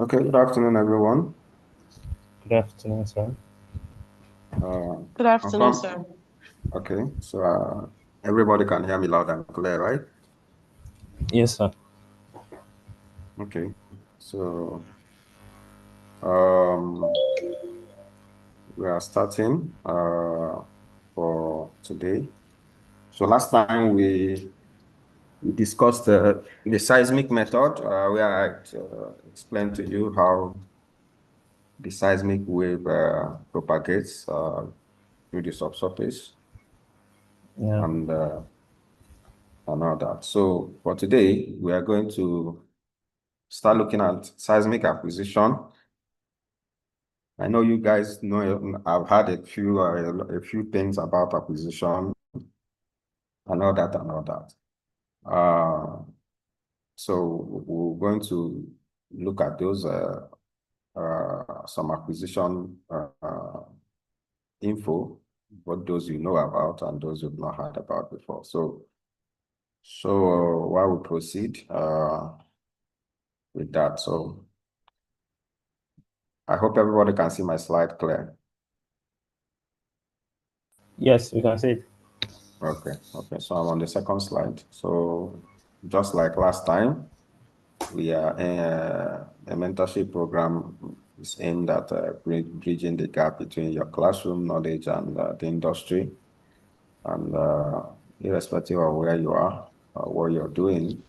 Okay, good afternoon, everyone. Good afternoon, sir. Good afternoon, Confirm. sir. Okay, so everybody can hear me loud and clear, right? Yes, sir. Okay, so um, we are starting for today. So last time we discussed the seismic method, where I explained to you how the seismic wave propagates through the subsurface Yeah. and uh, and all that. So for today, we are going to start looking at seismic acquisition. I know you guys know I've had a few things about acquisition and all that and all that. So we're going to look at those some acquisition info, what those you know about and those you've not heard about before. So while we proceed with that, so I hope everybody can see my slide clear. Yes, we can see it. Okay. So I'm on the second slide. So just like last time, we are a mentorship program is aimed at bridging the gap between your classroom knowledge and the industry. And irrespective of where you are or what you're doing,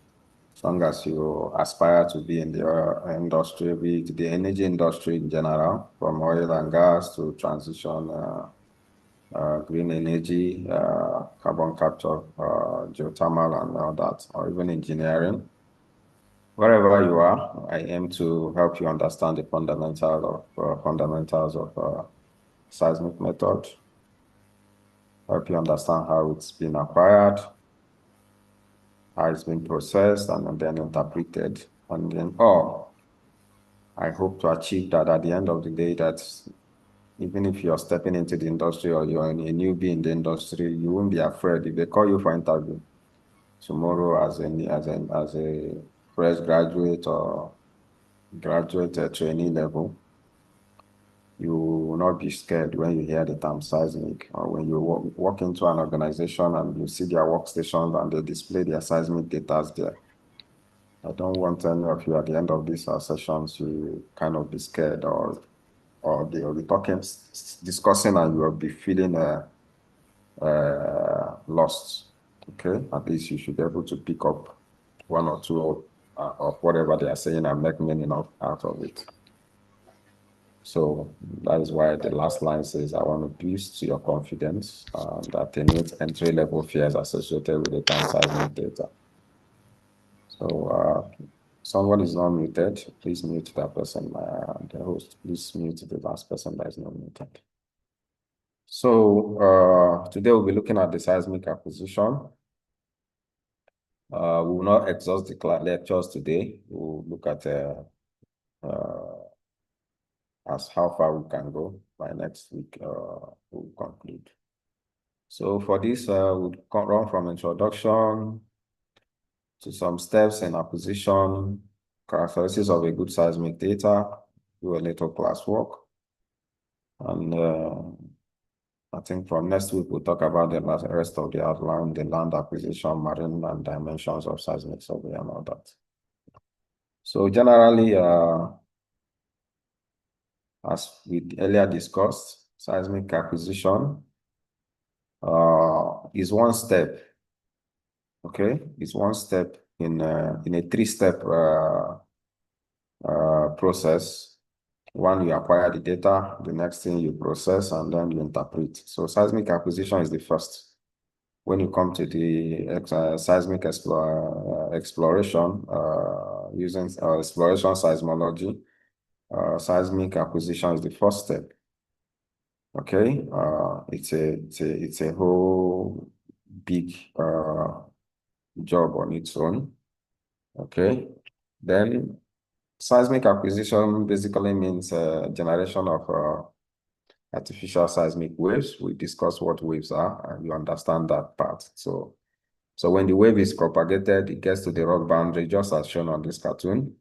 as long as you aspire to be in the industry, be it the energy industry in general, from oil and gas to transition. Green energy, carbon capture, geothermal, and all that, or even engineering. Wherever you are, I aim to help you understand the fundamentals of seismic method, help you understand how it's been acquired, how it's been processed, and then interpreted. And then, I hope to achieve that at the end of the day, that even if you're stepping into the industry or you're a newbie in the industry, you won't be afraid if they call you for interview tomorrow as a fresh graduate or graduate at trainee level. You will not be scared when you hear the term seismic, or when you walk into an organization and you see their workstations and they display their seismic data there. I don't want any of you at the end of these sessions to kind of be scared, or they'll be discussing, and you'll be feeling lost. Okay, at least you should be able to pick up one or two of whatever they are saying and make meaning out of it. So that is why the last line says, I want to boost your confidence that attenuate entry-level fears associated with the term seismic data. So someone is not muted. Please mute that person. The host, please mute the last person that is not muted. So today we'll be looking at the seismic acquisition. We will not exhaust the lectures today. We'll look at as how far we can go. By next week, we'll conclude. So for this, we'll run from introduction to some steps in acquisition, characteristics of a good seismic data, do a little classwork. And I think from next week, we'll talk about the rest of the outline, the land acquisition, marine and dimensions of seismic survey and all that. So generally, as we earlier discussed, seismic acquisition is one step. Okay, it's one step in a three-step process. One, you acquire the data, the next thing you process, and then you interpret. So seismic acquisition is the first. When you come to the seismic exploration, using exploration seismology, seismic acquisition is the first step. Okay, it's a whole big job on its own. Okay, then seismic acquisition basically means generation of artificial seismic waves. We discuss what waves are, and you understand that part. So when the wave is propagated, it gets to the rock boundary, just as shown on this cartoon.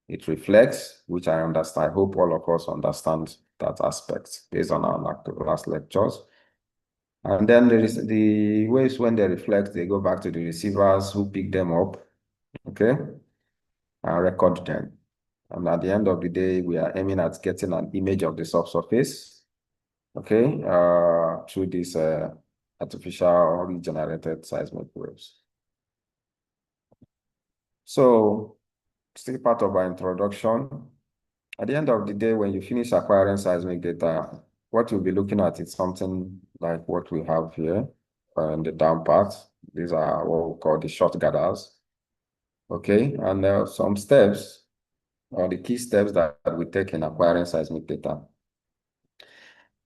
It reflects, which I understand. I hope all of us understand that aspect based on our last lectures. And then there is the waves when they reflect, they go back to the receivers who pick them up, okay, and record them. And at the end of the day, we are aiming at getting an image of the subsurface, okay, through these artificial generated seismic waves. So, still part of our introduction. At the end of the day, when you finish acquiring seismic data, what you'll be looking at is something like what we have here in the down part. These are what we call the short gathers. Okay, and there are some steps or the key steps that we take in acquiring seismic data.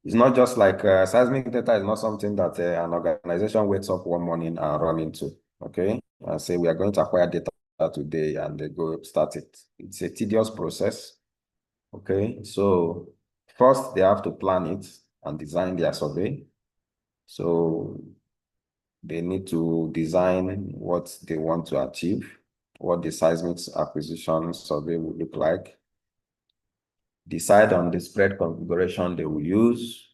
It's not just like seismic data is not something that an organization wakes up one morning and run into, okay, and say we are going to acquire data today and they go start it. It's a tedious process, okay. So first they have to plan it and design their survey. So they need to design what they want to achieve, what the seismic acquisition survey will look like, decide on the spread configuration they will use,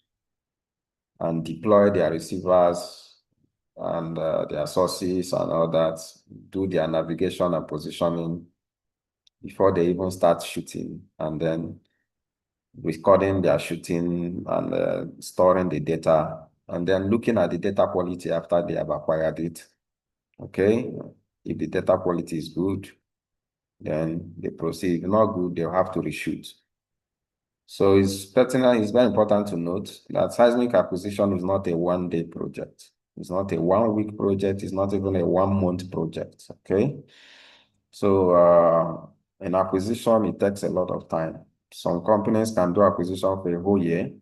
and deploy their receivers and their sources and all that, do their navigation and positioning before they even start shooting, and then recording their shooting and storing the data, and then looking at the data quality after they have acquired it. Okay, if the data quality is good, then they proceed. If not good, they'll have to reshoot. So it's pertinent, it's very important to note that seismic acquisition is not a one-day project. It's not a one-week project. It's not even a one-month project, okay? So in acquisition, it takes a lot of time. Some companies can do acquisition for a whole year.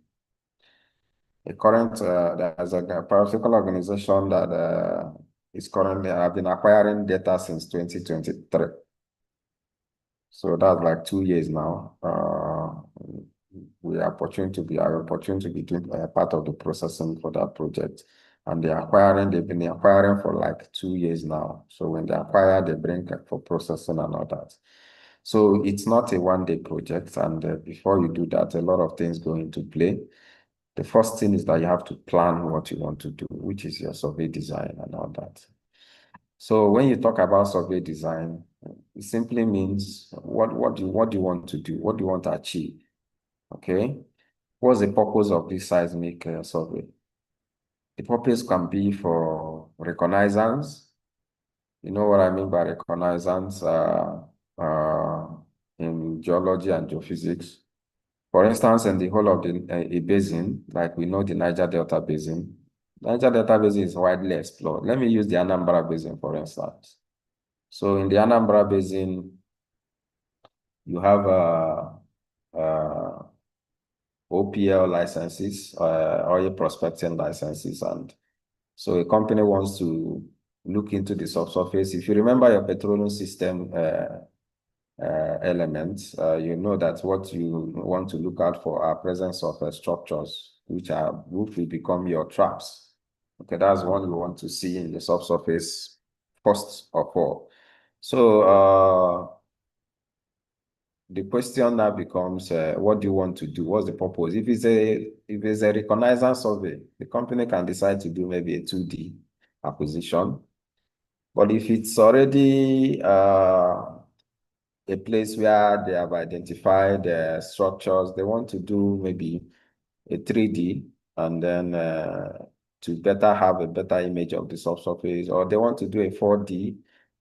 There's a particular organization that is currently have been acquiring data since 2023. So that's like 2 years now. We are opportunity to be doing part of the processing for that project. And they've been acquiring for like 2 years now. So when they acquire, they bring for processing and all that. So it's not a one-day project. And before you do that, a lot of things go into play. The first thing is that you have to plan what you want to do, which is your survey design and all that. So when you talk about survey design, it simply means what do you want to do? What do you want to achieve? Okay. What's the purpose of this seismic survey? The purpose can be for reconnaissance. You know what I mean by reconnaissance in geology and geophysics. For instance, in the whole of a basin, like we know the Niger Delta Basin, Niger Delta Basin is widely explored. Let me use the Anambra Basin, for instance. So in the Anambra Basin, you have OPL licenses, oil prospecting licenses. And so a company wants to look into the subsurface. If you remember your petroleum system elements, you know that what you want to look out for are presence of structures, which will become your traps. Okay, that's one you want to see in the subsurface first of all. So the question now becomes, what do you want to do? What's the purpose? If it's a reconnaissance survey, the company can decide to do maybe a 2D acquisition. But if it's already a place where they have identified structures, they want to do maybe a 3D, and then to better have a better image of the subsurface, or they want to do a 4D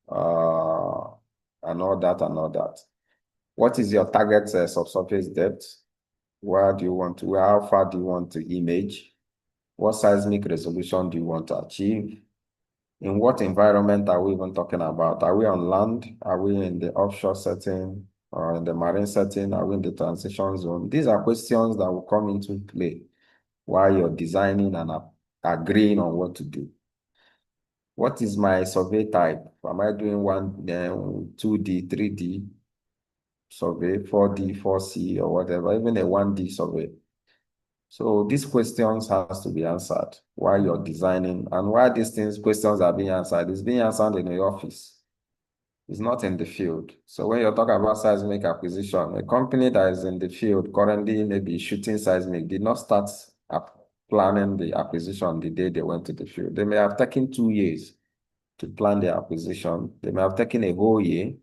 and all that. What is your target subsurface depth? How far do you want to image? What seismic resolution do you want to achieve? In what environment are we even talking about? Are we on land? Are we in the offshore setting or in the marine setting? Are we in the transition zone? These are questions that will come into play while you're designing and agreeing on what to do. What is my survey type? Am I doing 2D, 3D survey, 4D, 4C, or whatever, even a 1D survey? So these questions has to be answered while you're designing, and while questions are being answered, it's being answered in the office. is not in the field. So when you're talking about seismic acquisition, a company that is in the field currently maybe shooting seismic did not start planning the acquisition the day they went to the field. They may have taken 2 years to plan the acquisition. They may have taken a whole year,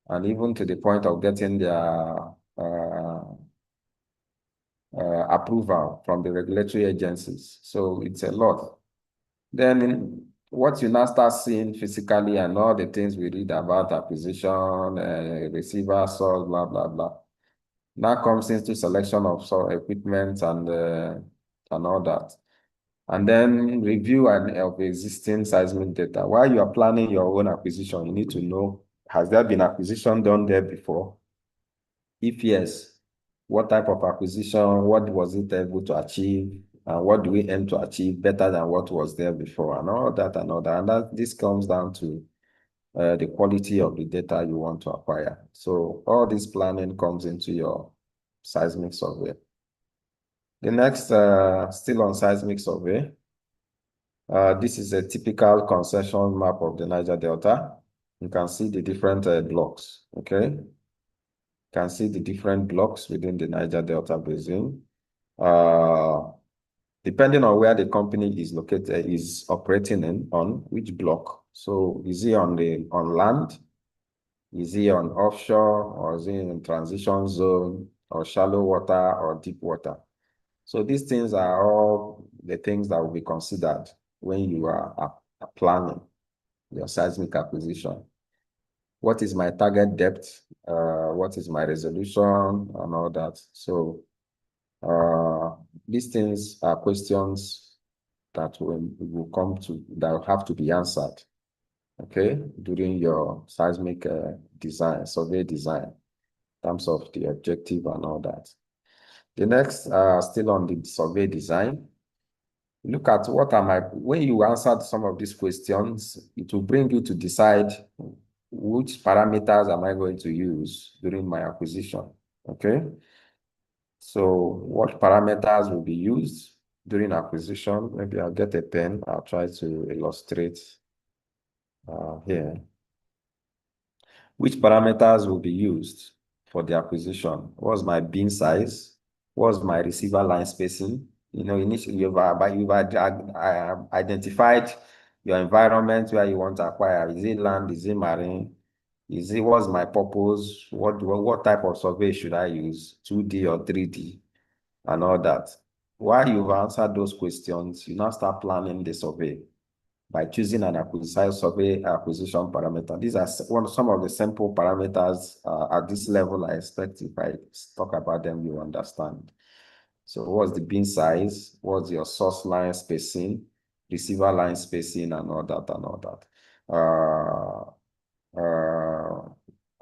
and even to the point of getting their approval from the regulatory agencies. So it's a lot. Then what you now start seeing physically and all the things we read about acquisition, receiver, source, blah, blah, blah. Now comes into selection of equipment and all that. And then review of existing seismic data. While you are planning your own acquisition, you need to know, has there been acquisition done there before? If yes, what type of acquisition, what was it able to achieve, and what do we aim to achieve better than what was there before, and all that and all that. And this comes down to the quality of the data you want to acquire. So all this planning comes into your seismic survey. The next, still on seismic survey, this is a typical concession map of the Niger Delta. You can see the different blocks, okay? You can see the different blocks within the Niger Delta Basin. Depending on where the company is located, is operating on which block. So is he on land? Is he on offshore, or is he in transition zone, or shallow water, or deep water? So these things are all the things that will be considered when you are planning your seismic acquisition. What is my target depth? What is my resolution and all that? So these things are questions that will come to, that will have to be answered, okay, during your seismic design, survey design, in terms of the objective and all that. The next, still on the survey design, look at when you answered some of these questions, it will bring you to decide which parameters am I going to use during my acquisition, okay? So what parameters will be used during acquisition? Maybe I'll get a pen. I'll try to illustrate here. Which parameters will be used for the acquisition? What's my bin size? What's my receiver line spacing? You know, initially you've identified your environment where you want to acquire. Is it land? Is it marine? What's my purpose? What type of survey should I use? 2D or 3D and all that. While you've answered those questions, you now start planning the survey by choosing an survey acquisition parameter. These are some of the simple parameters at this level. I expect if I talk about them, you understand. So what's the bin size? What's your source line spacing, receiver line spacing, and all that and all that.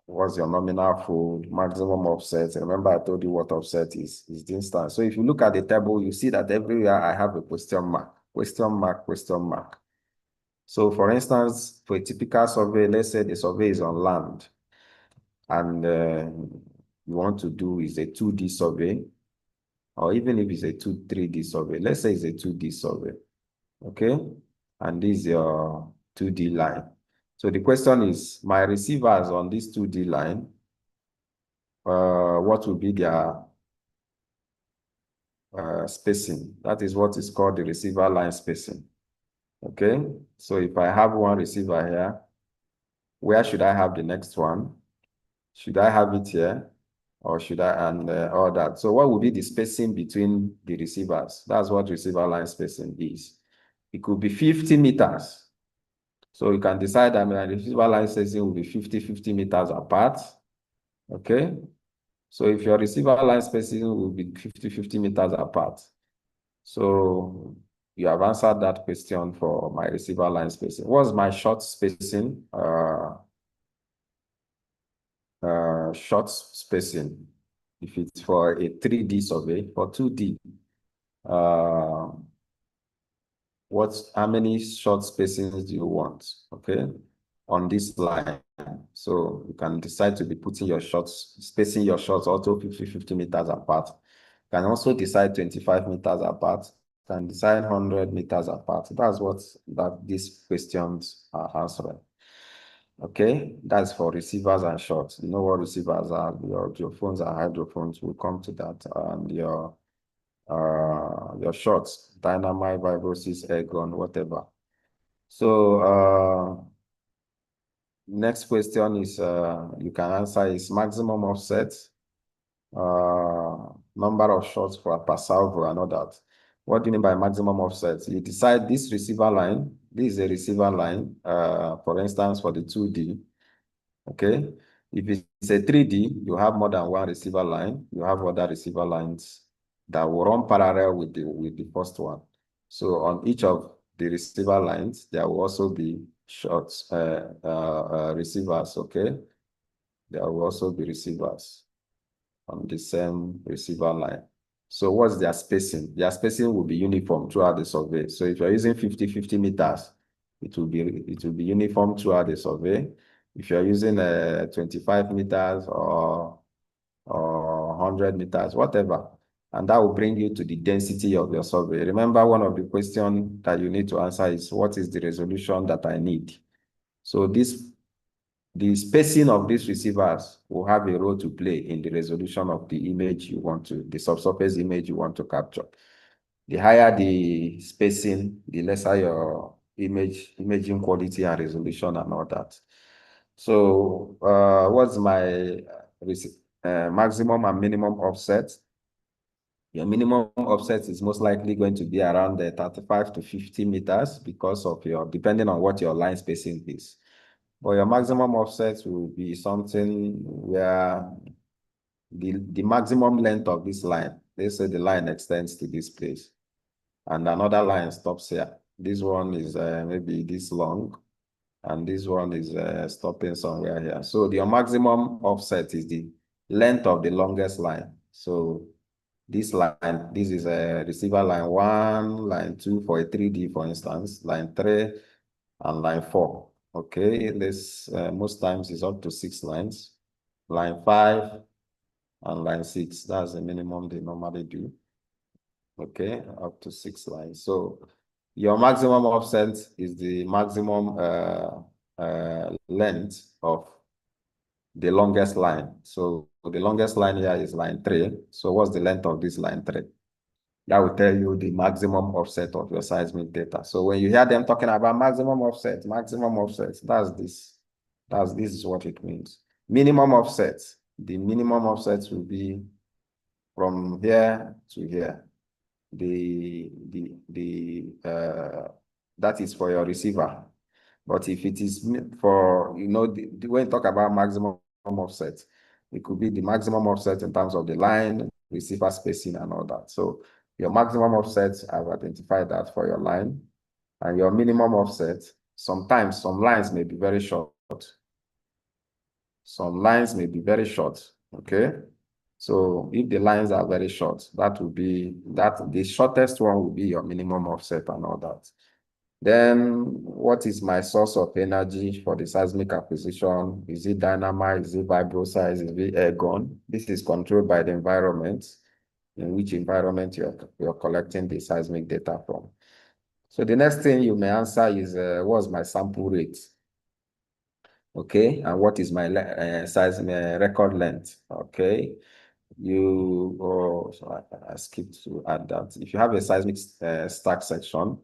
What's your nominal fold, maximum offset? Remember, I told you what offset is distance. So if you look at the table, you see that everywhere I have a question mark, question mark, question mark. So for instance, for a typical survey, let's say the survey is on land, and you want to do is a 2D survey, or even if it's a 3D survey, let's say it's a 2D survey, okay? And this is your 2D line. So the question is, my receivers on this 2D line, what will be their spacing? That is what is called the receiver line spacing. Okay, so if I have one receiver here, where should I have the next one? Should I have it here, or should I, and all that? So what would be the spacing between the receivers? That's what receiver line spacing is. It could be 50 meters. So you can decide that my receiver line spacing will be 50 meters apart. Okay, so if your receiver line spacing will be 50 meters apart, so you have answered that question for my receiver line spacing. What's my short spacing? Short spacing, if it's for a 3D survey. For 2D, how many short spacings do you want? Okay, on this line. So you can decide to be putting your shots, spacing your shots also 50 meters apart. You can also decide 25 meters apart. You can decide 100 meters apart. That's what these questions are answering. Okay, that's for receivers and shorts. You know what receivers are? Your geophones and hydrophones. We'll come to that. And your shorts, dynamite, vibrosis, airgun, whatever. So next question is you can answer is maximum offset, number of shots per salvo and all that. What do you mean by maximum offset? You decide this receiver line, this is a receiver line, for instance, for the 2D. Okay, if it's a 3D, you have more than one receiver line. You have other receiver lines that will run parallel with the first one. So on each of the receiver lines, there will also be shots, receivers. Okay, there will also be receivers on the same receiver line. So what's their spacing? Their spacing will be uniform throughout the survey. So if you're using 50 meters, it will be uniform throughout the survey. If you're using 25 meters or 100 meters, whatever, and that will bring you to the density of your survey. Remember, one of the questions that you need to answer is, what is the resolution that I need? So the spacing of these receivers will have a role to play in the resolution of the image you want to, the subsurface image you want to capture. The higher the spacing, the lesser your imaging quality and resolution and all that. So what's my maximum and minimum offset? Your minimum offset is most likely going to be around 35 to 50 meters because of depending on what your line spacing is. But your maximum offset will be something where the maximum length of this line, let's say the line extends to this place, and another line stops here. This one is maybe this long, and this one is stopping somewhere here. So your maximum offset is the length of the longest line. So this line, this is a receiver line 1, line 2 for a 3D, for instance, line 3, and line 4. Okay, this most times is up to 6 lines. Line 5 and line 6, that's the minimum they normally do. Okay, up to 6 lines. So your maximum offset is the maximum length of the longest line. So the longest line here is line 3. So what's the length of this line 3? That will tell you the maximum offset of your seismic data. So when you hear them talking about maximum offset, that's this. This is what it means. Minimum offset. The minimum offset will be from here to here. That is for your receiver. But if it is for, when you talk about maximum offset, it could be the maximum offset in terms of the line, receiver spacing, and all that. So your maximum offset, I've identified that for your line. And your minimum offset, sometimes some lines may be very short. Some lines may be very short, okay? So if the lines are very short, the shortest one will be your minimum offset and all that. Then what is my source of energy for the seismic acquisition? Is it dynamite? Is it vibroseis? Is it airgun? This is controlled by the environment, in which environment you're collecting the seismic data from. So the next thing you may answer is, what's my sample rate? Okay, and what is my seismic record length? Okay, so I skipped to add that. If you have a seismic stack section,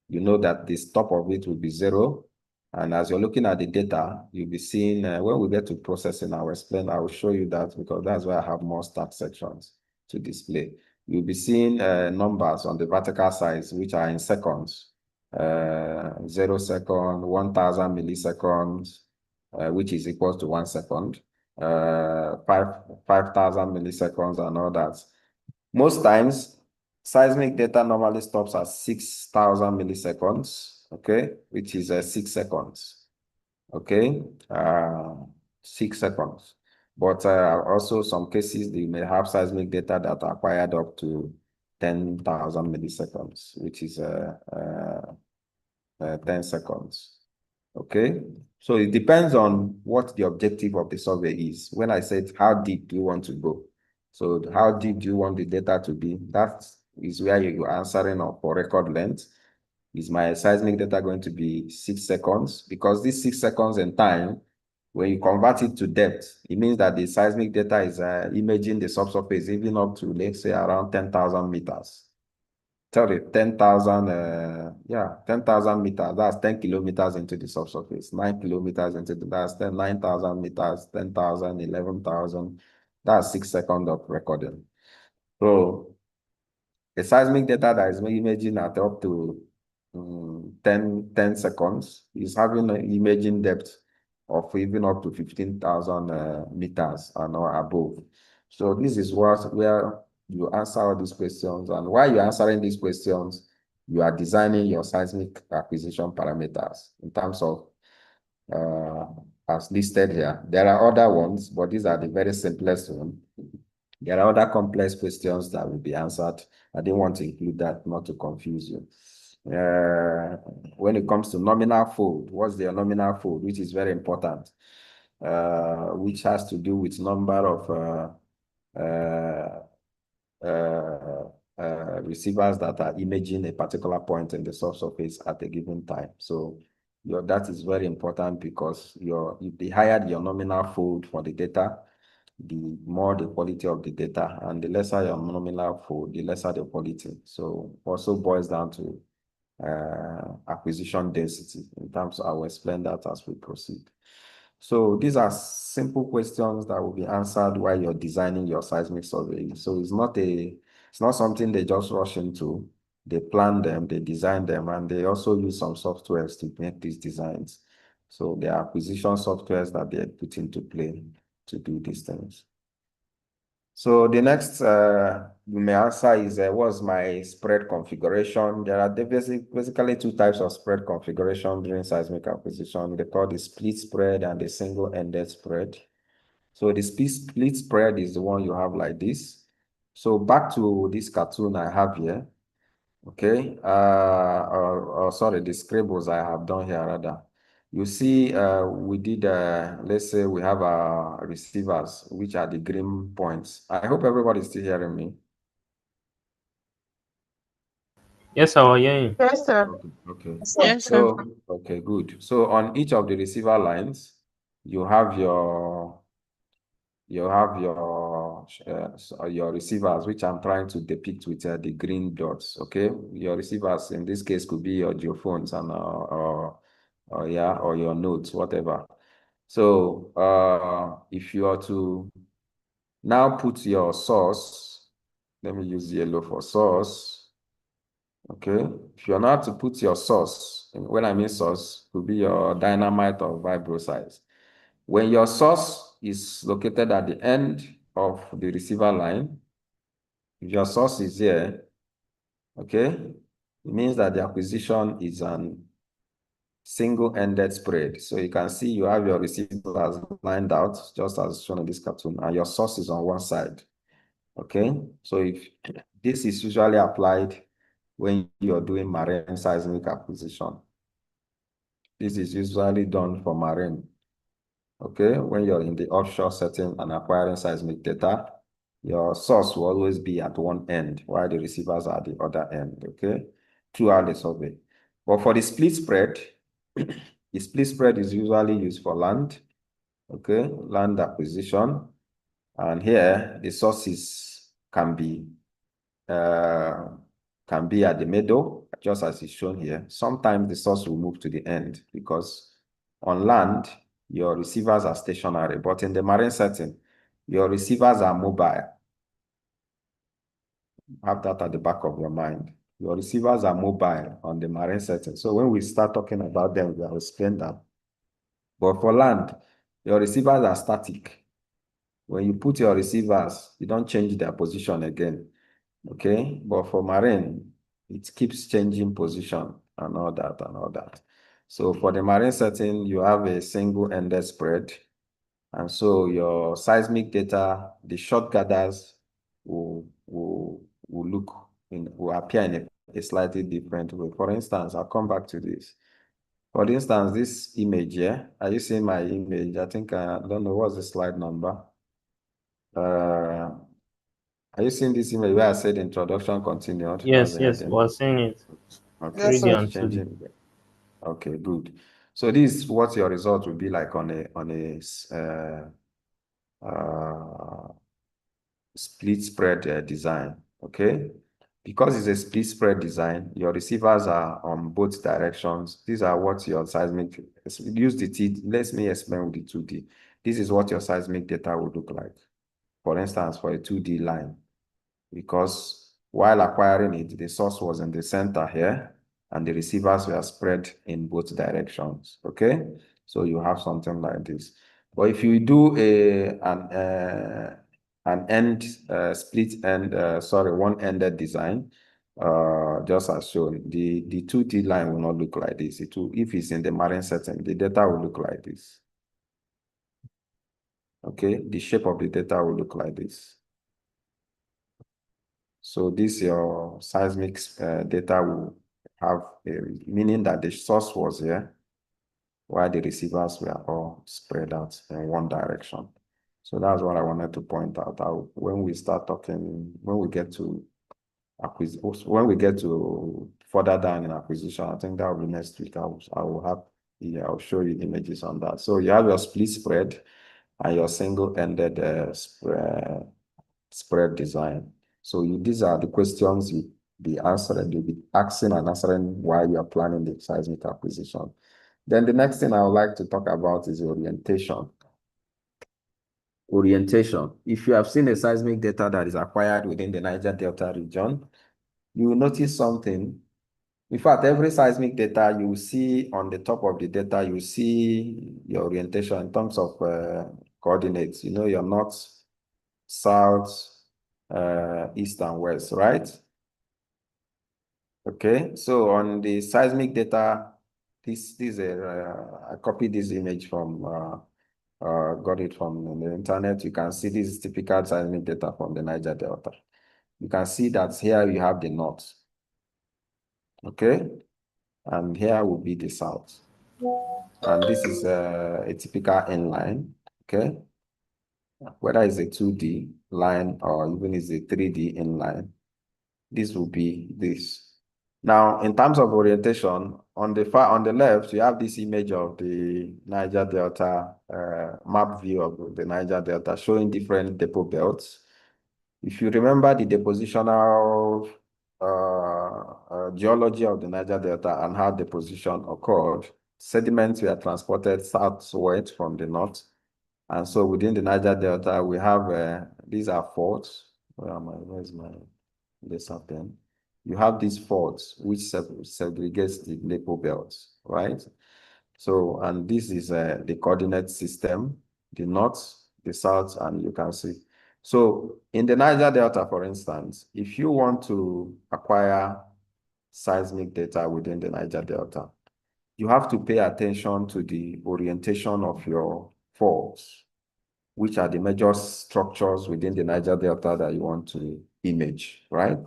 you know that the top of it will be 0. And as you're looking at the data, you'll be seeing, when we get to processing, I will show you that, because that's where I have more stack sections to display. You'll be seeing numbers on the vertical sides, which are in seconds. 0 second, 1,000 milliseconds, which is equal to 1 second. 5,000 milliseconds and all that. Most times, seismic data normally stops at 6,000 milliseconds, okay, which is 6 seconds, okay, 6 seconds. But also some cases, they may have seismic data that are acquired up to 10,000 milliseconds, which is 10 seconds. Okay, so it depends on what the objective of the survey is. When I said, how deep do you want to go? So how deep do you want the data to be? That is where you're answering for record length. is my seismic data going to be 6 seconds? Because this 6 seconds in time, when you convert it to depth, it means that the seismic data is imaging the subsurface even up to, let's say, around 10,000 meters. Sorry, 10,000, 10,000 meters. That's 10 kilometers into the subsurface. 9 kilometers into that's 9,000 meters, 10,000, 11,000. That's 6 seconds of recording. So the seismic data that is imaging at up to 10 seconds is having an imaging depth of even up to 15,000 meters and or above. So this is where you answer all these questions. And while you're answering these questions, you are designing your seismic acquisition parameters in terms of as listed here. There are other ones, but these are the very simplest ones. There are other complex questions that will be answered. I didn't want to include that, not to confuse you. When it comes to nominal fold, what's the nominal fold, which is very important, which has to do with number of receivers that are imaging a particular point in the subsurface at a given time. So that is very important because the higher your nominal fold for the data, the more the quality of the data, and the lesser your nominal fold, the lesser the quality. So also boils down to acquisition density. In terms, I will explain that as we proceed. So these are simple questions that will be answered while you're designing your seismic survey. So it's not something they just rush into. They plan them, they design them, and they also use some softwares to make these designs. So there are acquisition softwares that they put into play to do these things. So the next you may answer is what's my spread configuration? There are basically two types of spread configuration during seismic acquisition. They call the split spread and the single-ended spread. So the split spread is the one you have like this. So back to this cartoon I have here. Okay, sorry, the scribbles I have done here rather. You see, we did, let's say we have our receivers, which are the green points. I hope everybody's still hearing me. Yes, I will hear you. Yes, sir. Okay. Yes, sir. Okay, good. So on each of the receiver lines, you have your receivers, which I'm trying to depict with the green dots. Okay, your receivers in this case could be your geophones and or your nodes, whatever. So if you are to now put your source, let me use yellow for source. Okay, if you're now to put your source, and when I mean source, could be your dynamite or vibro size. When your source is located at the end of the receiver line, if your source is here, okay, it means that the acquisition is an single-ended spread. So you can see you have your receivers lined out, just as shown in this cartoon, and your source is on one side. Okay, so if this is usually applied when you're doing marine seismic acquisition. This is usually done for marine. Okay, when you're in the offshore setting and acquiring seismic data, your source will always be at one end while the receivers are at the other end, okay, throughout the survey. But for the split spread, the split spread is usually used for land, okay, land acquisition. And here, the sources can be at the middle, just as is shown here. Sometimes the source will move to the end because on land, your receivers are stationary, but in the marine setting, your receivers are mobile. Have that at the back of your mind. Your receivers are mobile on the marine setting. So when we start talking about them, we will explain that. But for land, your receivers are static. When you put your receivers, you don't change their position again. Okay, but for marine, it keeps changing position and all that and all that. So for the marine setting, you have a single-ended spread. And so your seismic data, the short gathers will appear in a slightly different way. For instance, I'll come back to this. For instance, this image here, are you seeing my image? I think, I don't know, what's the slide number? Are you seeing this image where I said introduction continued? Yes, we're seeing it. Okay, Yes, so sir. it's changing. Okay, good. So this is what your result will be like on a split spread design. Okay, because it's a split spread design, your receivers are on both directions. These are what your seismic, use the T, let me explain with the 2D. This is what your seismic data would look like. For instance, for a 2D line, because while acquiring it, the source was in the center here, and the receivers were spread in both directions. Okay, so you have something like this. But if you do an end split end, sorry, one-ended design, just as shown, the 2D line will not look like this. It will, if it's in the marine setting, the data will look like this. Okay, the shape of the data will look like this. So this your seismic data will have a meaning that the source was here, while the receivers were all spread out in one direction. So that's what I wanted to point out. When we start talking, when we get to further down in acquisition, I think that will be next week. I'll show you images on that. So you have your split spread and your single-ended spread design. So these are the questions you'll be answering. You'll be asking and answering while you are planning the seismic acquisition. Then the next thing I would like to talk about is orientation. Orientation. If you have seen a seismic data that is acquired within the Niger Delta region, you will notice something. In fact, every seismic data you see on the top of the data, you see your orientation in terms of coordinates. You know, your north, south, east, and west, right? Okay, so on the seismic data, I copied this image from, got it from the internet. You can see this is typical seismic data from the Niger Delta. You can see that here you have the north, okay? And here will be the south. And this is a typical inline, okay? Whether it's a 2D line or even it's a 3D inline, this will be this. Now, in terms of orientation, on the left, you have this image of the Niger Delta, map view of the Niger Delta showing different depot belts. If you remember the depositional geology of the Niger Delta and how deposition occurred, sediments were transported southward from the north. And so within the Niger Delta, we have, these are faults. Where's my lesser pen? You have these faults which segregates the depot belts, right? So, and this is the coordinate system, the north, the south, and you can see. So in the Niger Delta, for instance, if you want to acquire seismic data within the Niger Delta, you have to pay attention to the orientation of your faults, which are the major structures within the Niger Delta that you want to image, right?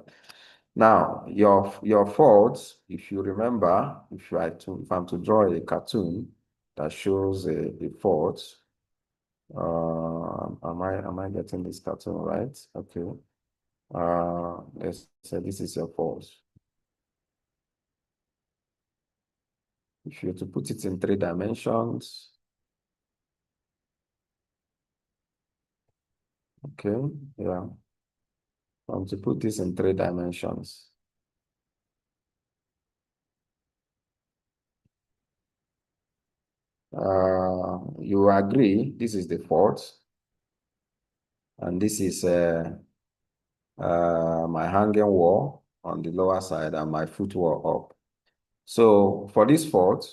Now, your faults, if you remember, if I'm to draw a cartoon that shows a fault, am I getting this cartoon right? Okay. Let's say this is your fault. If you're to put it in 3 dimensions, okay, yeah. I'm to put this in 3 dimensions. You agree this is the fault, and this is my hanging wall on the lower side and my footwall up. So for this fault,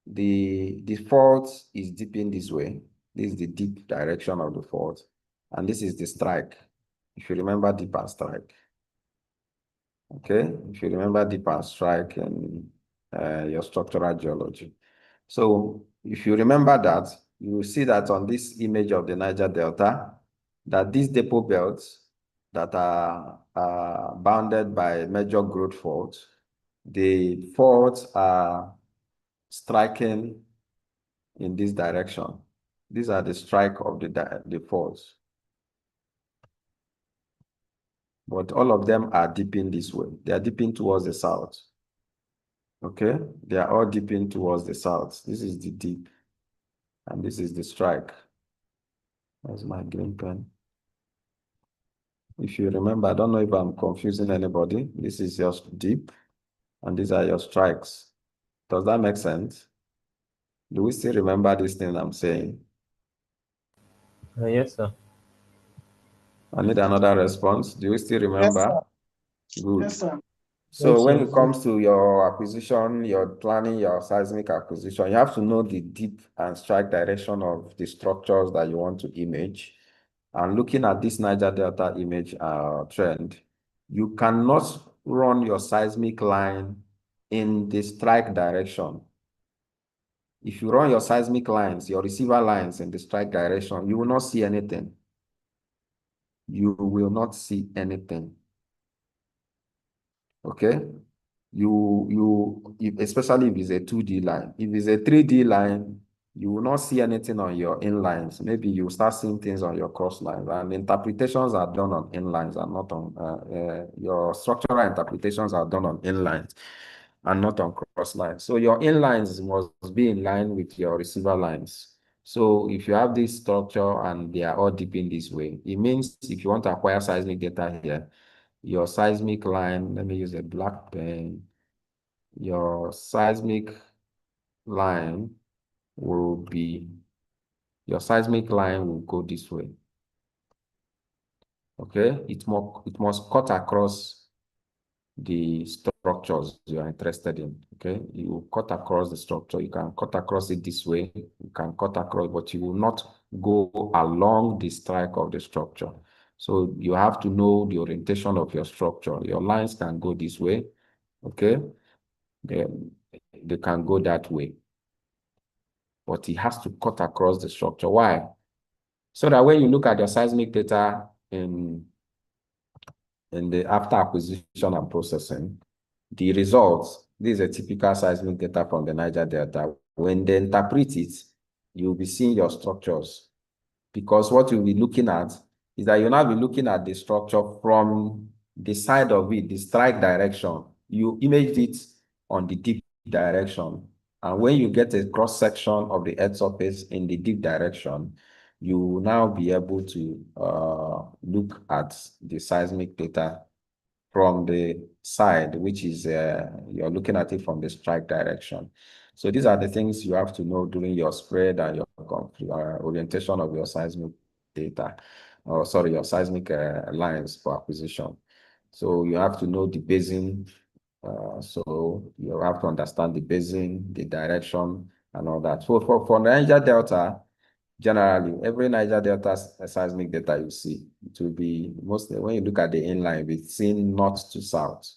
the fault is dipping this way. This is the deep direction of the fault, and this is the strike. If you remember dip and strike, okay. If you remember dip and strike in your structural geology. So if you remember that, you will see that on this image of the Niger Delta, that these depot belts that are bounded by major growth faults, the faults are striking in this direction. These are the strike of the faults. But all of them are dipping this way. They are dipping towards the south. Okay, they are all dipping towards the south. This is the dip, and this is the strike. That's my green pen. If you remember, I don't know if I'm confusing anybody. This is your dip, and these are your strikes. Does that make sense? Do we still remember this thing I'm saying? Yes, sir. I need another response. Do you still remember? Good. Yes, sir. So Yes, when yes. it comes to your acquisition, your planning your seismic acquisition, you have to know the dip and strike direction of the structures that you want to image. And looking at this Niger Delta image trend, you cannot run your seismic line in the strike direction. If you run your seismic lines, your receiver lines in the strike direction, you will not see anything. You will not see anything. Okay? Especially if it's a 2D line. If it's a 3D line, you will not see anything on your inlines. Maybe you start seeing things on your cross lines. And interpretations are done on inlines and not on your structural interpretations are done on inlines and not on cross lines. So your inlines must be in line with your receiver lines. So if you have this structure and they are all dipping this way, it means if you want to acquire seismic data here, your seismic line, let me use a black pen, your seismic line will be, your seismic line will go this way. Okay, it must cut across the structures you are interested in. Okay, you cut across the structure, you can cut across it this way, you can cut across, but you will not go along the strike of the structure. So you have to know the orientation of your structure. Your lines can go this way, okay? They can go that way, but it has to cut across the structure. Why? So that when you look at your seismic data in the after acquisition and processing, the results, this is a typical seismic data from the Niger Delta. When they interpret it, you'll be seeing your structures, because what you'll be looking at is that you'll now be looking at the structure from the side of it, the strike direction. You imaged it on the deep direction. And when you get a cross section of the earth surface in the deep direction, you will now be able to look at the seismic data from the side, which is you're looking at it from the strike direction. So these are the things you have to know during your spread and your orientation of your seismic data, or sorry, your seismic lines for acquisition. So you have to know the basin. So you have to understand the basin, the direction, and all that. So for Niger Delta, generally, every Niger Delta seismic data you see, it will be mostly when you look at the inline, it's seen north to south,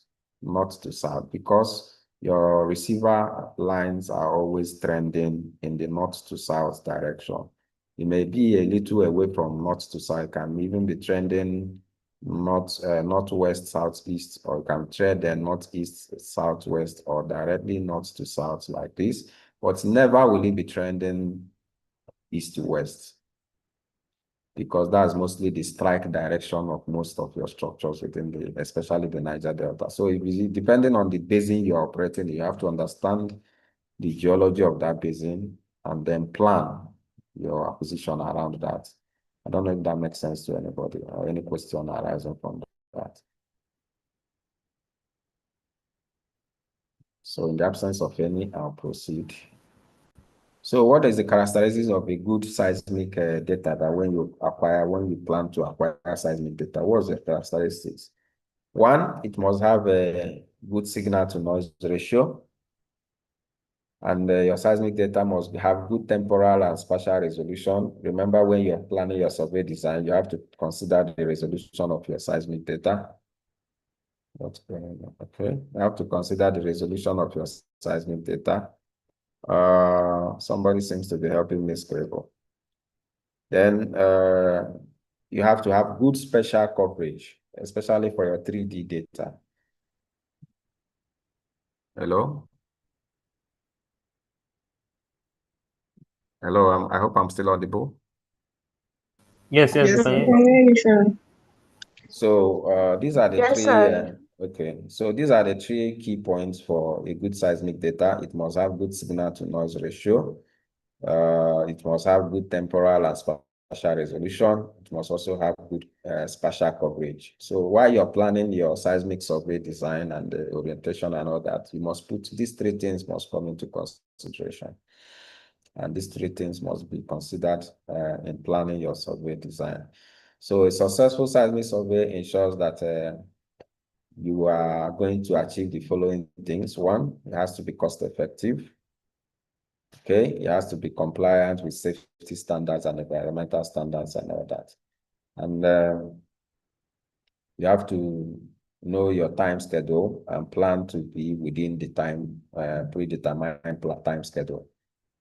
because your receiver lines are always trending in the north to south direction. It may be a little away from north to south, can even be trending northwest, southeast, or can trend then northeast, southwest, or directly north to south like this, but never will it be trending east to west, because that's mostly the strike direction of most of your structures within especially the Niger Delta. So depending on the basin you're operating, you have to understand the geology of that basin and then plan your acquisition around that. I don't know if that makes sense to anybody or any question arising from that. So in the absence of any, I'll proceed. So what is the characteristics of a good seismic data that when you plan to acquire seismic data, what's the characteristics? One, it must have a good signal to noise ratio. And your seismic data must have good temporal and spatial resolution. Remember, when you're planning your survey design, you have to consider the resolution of your seismic data. Okay, you have to consider the resolution of your seismic data. Somebody seems to be helping me scribble. Then you have to have good spatial coverage, especially for your 3D data. Hello? Hello, I hope I'm still audible. Yes, yes, Yes, we can sir. hear you. Sure. So these are the Yes, three sir. Okay, so these are the 3 key points for a good seismic data. It must have good signal to noise ratio. It must have good temporal and spatial resolution. It must also have good spatial coverage. So while you're planning your seismic survey design and the orientation and all that, you must put these 3 things must come into consideration. And these 3 things must be considered in planning your survey design. So a successful seismic survey ensures that you are going to achieve the following things. 1, it has to be cost effective. Okay, it has to be compliant with safety standards and environmental standards and all that. And you have to know your time schedule and plan to be within the time, predetermined time schedule.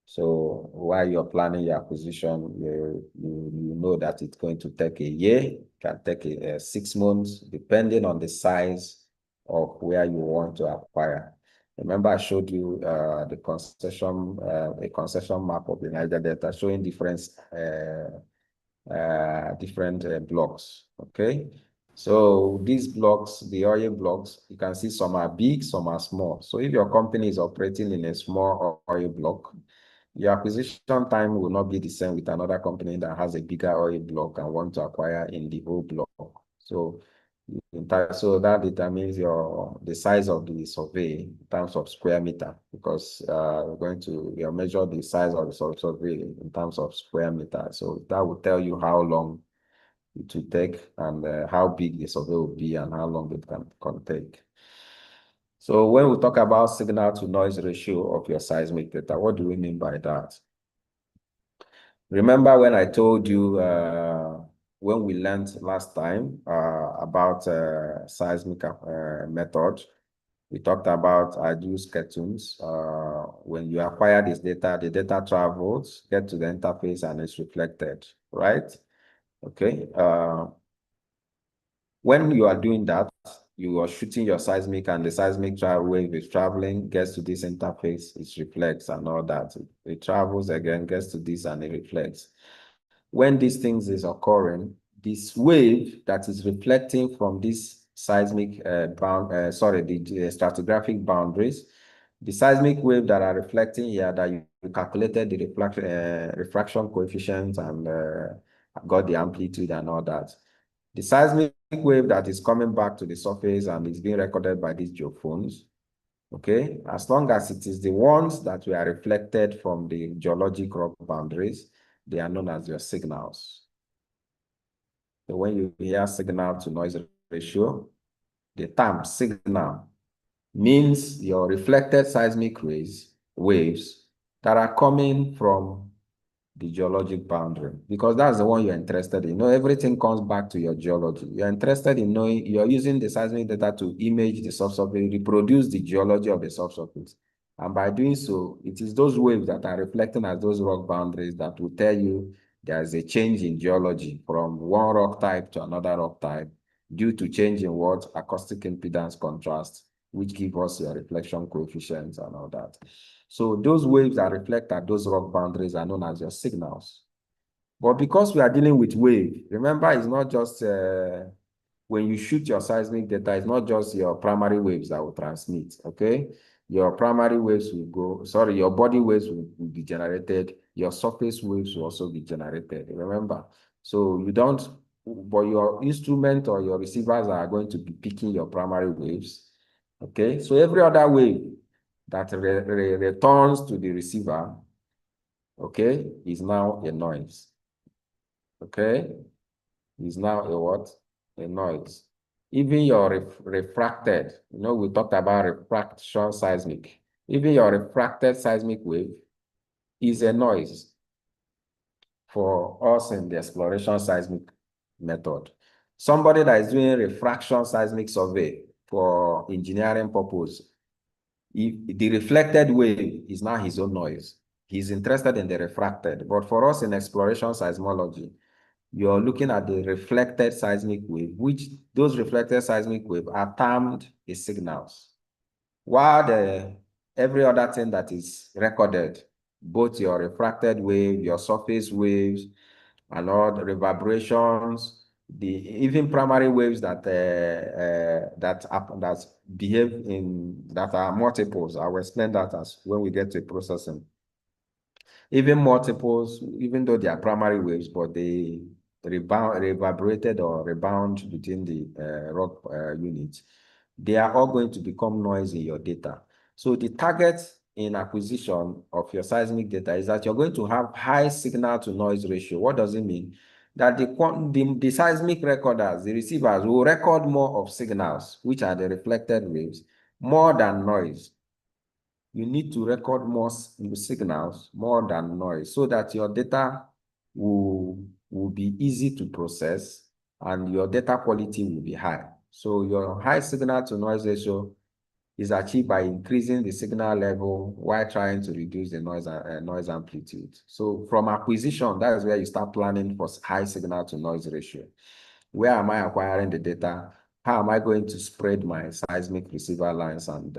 So while you're planning your acquisition, you know that it's going to take a year, it can take 6 months, depending on the size of where you want to acquire. Remember, I showed you the concession, a concession map of the Niger Delta showing different blocks. Okay, so these blocks, the oil blocks, you can see some are big, some are small. So if your company is operating in a small oil block, your acquisition time will not be the same with another company that has a bigger oil block and want to acquire in the whole block. So that determines the size of the survey in terms of square meter, because we're going to measure the size of the survey in terms of square meter. So that will tell you how long it will take and how big the survey will be and how long it can take. So when we talk about signal to noise ratio of your seismic data, what do we mean by that? Remember when I told you when we learned last time about seismic method, we talked about use cartoons. When you acquire this data, the data travels, get to the interface, and it's reflected, right? Okay. When you are doing that, you are shooting your seismic, and the seismic wave is traveling, gets to this interface, it reflects and all that. It travels again, gets to this, and it reflects. When these things is occurring, this wave that is reflecting from this seismic the stratigraphic boundaries, the seismic wave that are reflecting here that you calculated the refraction coefficient and got the amplitude and all that. The seismic wave that is coming back to the surface and is being recorded by these geophones, okay, as long as it is the ones that were reflected from the geologic rock boundaries, they are known as your signals. So when you hear signal to noise ratio, the term signal means your reflected seismic waves that are coming from the geologic boundary, because that's the one you're interested in. You know, everything comes back to your geology. You're interested in knowing, you're using the seismic data to image the subsurface, reproduce the geology of the subsurface. And by doing so, it is those waves that are reflecting as those rock boundaries that will tell you there's a change in geology from one rock type to another rock type due to change in what? Acoustic impedance contrast, which give us your reflection coefficients and all that. So those waves that reflect at those rock boundaries are known as your signals. But because we are dealing with wave, remember, it's not just when you shoot your seismic data, it's not just your primary waves that will transmit, okay? Your primary waves will go, sorry, your body waves will be generated, your surface waves will also be generated, remember? So you don't, but your instrument or your receivers are going to be picking your primary waves, okay? So every other wave that returns to the receiver, okay, is now a noise, okay? Is now a what? A noise. Even your refracted, you know, we talked about refraction seismic. Even your refracted seismic wave is a noise for us in the exploration seismic method. Somebody that is doing refraction seismic survey for engineering purpose, the reflected wave is now his own noise. He's interested in the refracted. But for us in exploration seismology, you're looking at the reflected seismic wave, which those reflected seismic wave are termed as signals. While every other thing that is recorded, both your refracted wave, your surface waves, and all the reverberations, even primary waves that behave that are multiples. I will explain that as when we get to processing. Even multiples, even though they are primary waves, but they reverberated or rebound between the rock units, they are all going to become noise in your data. So the target in acquisition of your seismic data is that you're going to have high signal to noise ratio. What does it mean? That the seismic recorders, the receivers, will record more of signals, which are the reflected waves, more than noise. You need to record more signals more than noise so that your data will be easy to process and your data quality will be high. So your high signal to noise ratio is achieved by increasing the signal level while trying to reduce the noise amplitude. So from acquisition, that is where you start planning for high signal to noise ratio. Where am I acquiring the data? How am I going to spread my seismic receiver lines in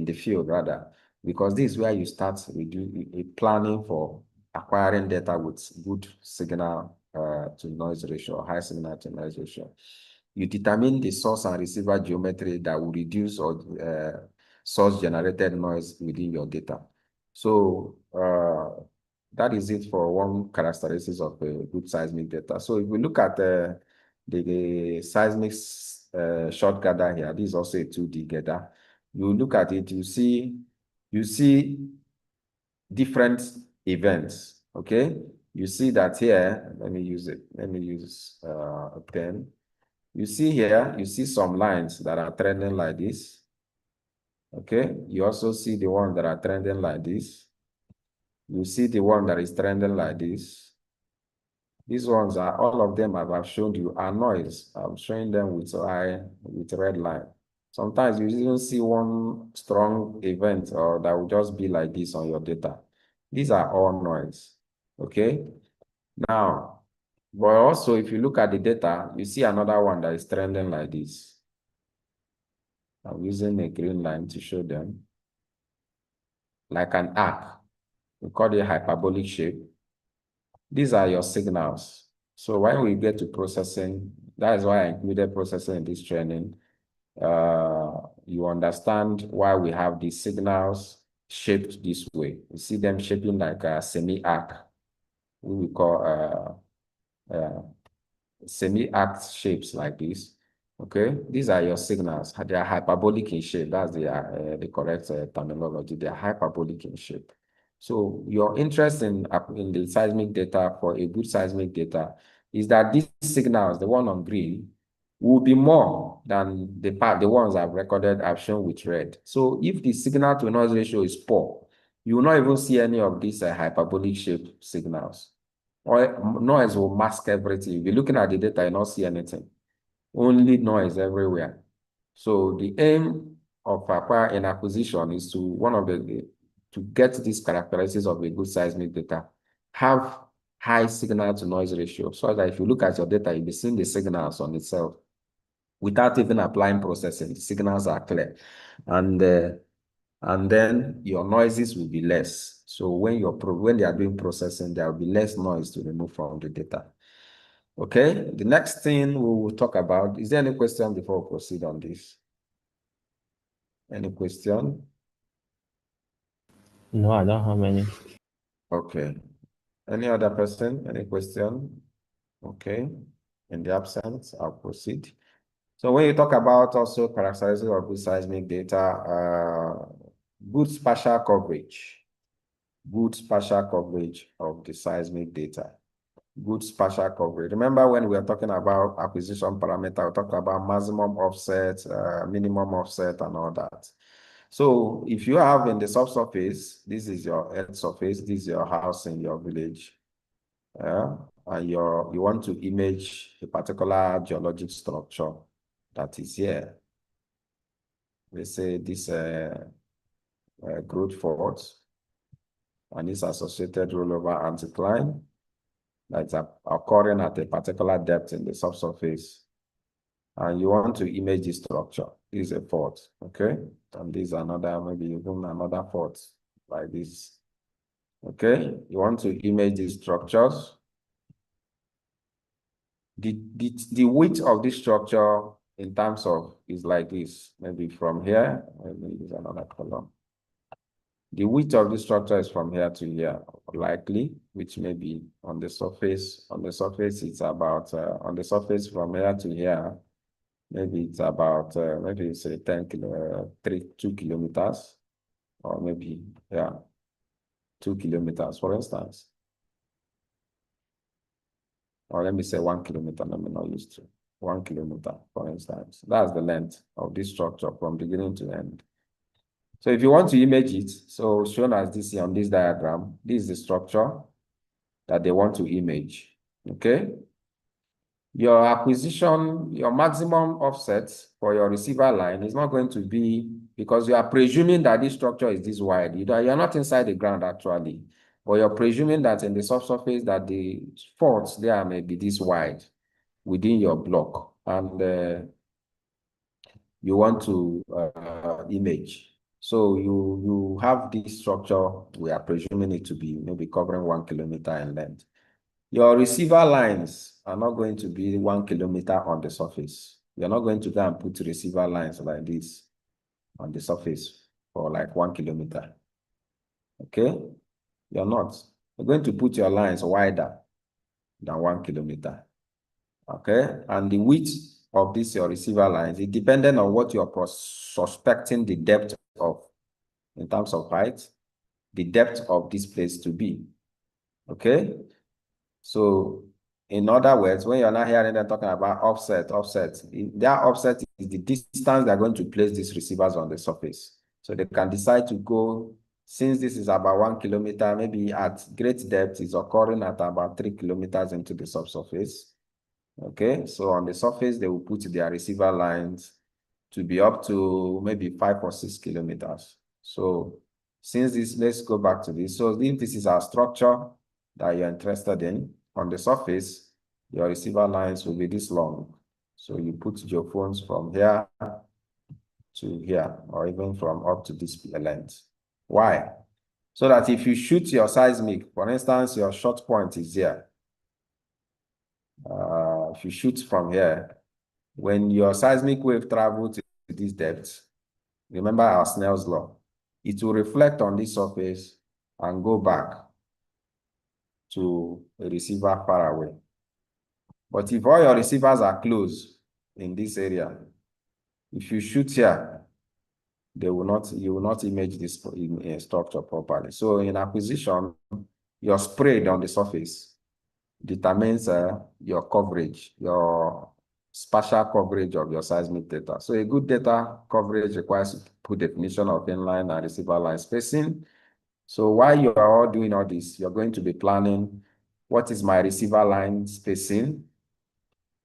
the field rather, because this is where you start planning for acquiring data with good signal to noise ratio, high signal to noise ratio. You determine the source and receiver geometry that will reduce or source generated noise within your data. So that is it for one characteristics of a good seismic data. So if we look at the seismic short gather here, this is also a 2D gather. You look at it, you see different events. Okay, you see that here. Let me use a pen. You see here, you see some lines that are trending like this. Okay, you also see the ones that are trending like this. You see the one that is trending like this. These ones are, all of them I've shown you are noise. I'm showing them with red line. Sometimes you even see one strong event or that will just be like this on your data. These are all noise, okay? Now, but also if you look at the data, you see another one that is trending like this. I'm using a green line to show them. Like an arc. We call it hyperbolic shape. These are your signals. So when we get to processing, that is why I included processing in this training. You understand why we have these signals shaped this way. You see them shaping like a semi-arc. We call semi-arc shapes like this. Okay, these are your signals. They are hyperbolic in shape. That's the correct terminology. They are hyperbolic in shape. So your interest in the seismic data for a good seismic data is that these signals, the one on green, will be more than the ones I've shown with red. So if the signal to noise ratio is poor, you will not even see any of these hyperbolic shape signals. Or noise will mask everything. You'll be looking at the data, you not see anything. Only noise everywhere. So the aim of acquisition is to get these characteristics of a good seismic data, have high signal to noise ratio, so that if you look at your data, you'll be seeing the signals on itself without even applying processing. The signals are clear. And then your noises will be less. So when they are doing processing, there will be less noise to remove from the data. Okay, the next thing we will talk about, is there any question before we proceed on this? Any question? No, I don't have any. Okay. Any other person? Any question? Okay. In the absence, I'll proceed. So when you talk about also characteristics of good seismic data, good spatial coverage. Good spatial coverage of the seismic data. Good spatial coverage. Remember when we were talking about acquisition parameter, we talked about maximum offset, minimum offset, and all that. So if you have in the subsurface, this is your earth surface, this is your house in your village, and you want to image a particular geologic structure that is here. Let's say this growth fault and this associated rollover anticline that's occurring at a particular depth in the subsurface. And you want to image the structure. This is a fault, okay? And this is another, maybe even another fault like this. Okay, you want to image these structures. The width of this structure in terms of is like this. Maybe from here, let me use another color. The width of the structure is from here to here, likely, which may be on the surface. On the surface, it's about, on the surface from here to here, maybe it's about, maybe it's a 2 kilometers, or maybe, yeah, 2 kilometers, for instance. Or let me say 1 kilometer, let me not use 2. 1 kilometer, for instance. That's the length of this structure from beginning to end. So if you want to image it, so shown as this on this diagram, this is the structure that they want to image, okay? Your acquisition, your maximum offset for your receiver line is not going to be, because you are presuming that this structure is this wide. You're not inside the ground actually, but you're presuming that in the subsurface that the faults there may be this wide within your block, and you want to image. So you have this structure, we are presuming it to be maybe covering 1 kilometer in length. Your receiver lines are not going to be 1 kilometer on the surface. You're not going to go and put receiver lines like this on the surface for like 1 kilometer. Okay? You're not. You're going to put your lines wider than 1 kilometer. Okay? And the width of this your receiver lines is dependent on what you're suspecting the depth of, in terms of height, the depth of this place to be. Okay? So in other words, when you're not hearing them talking about offset, their offset is the distance they're going to place these receivers on the surface. So they can decide to go, since this is about 1 kilometer, maybe at great depth is occurring at about 3 kilometers into the subsurface. Okay, so on the surface, they will put their receiver lines to be up to maybe 5 or 6 kilometers. So since this, let's go back to this. So if this is our structure that you're interested in, on the surface, your receiver lines will be this long. So you put your phones from here to here, or even from up to this length. Why? So that if you shoot your seismic, for instance, your short point is here. If you shoot from here, when your seismic wave travels to this depth, remember our Snell's law, it will reflect on this surface and go back to a receiver far away. But if all your receivers are close in this area, if you shoot here, you will not image this structure properly. So in acquisition, your spread on the surface determines your coverage, your spatial coverage of your seismic data. So a good data coverage requires good definition of inline and receiver line spacing. So while you are all doing all this, you're going to be planning, what is my receiver line spacing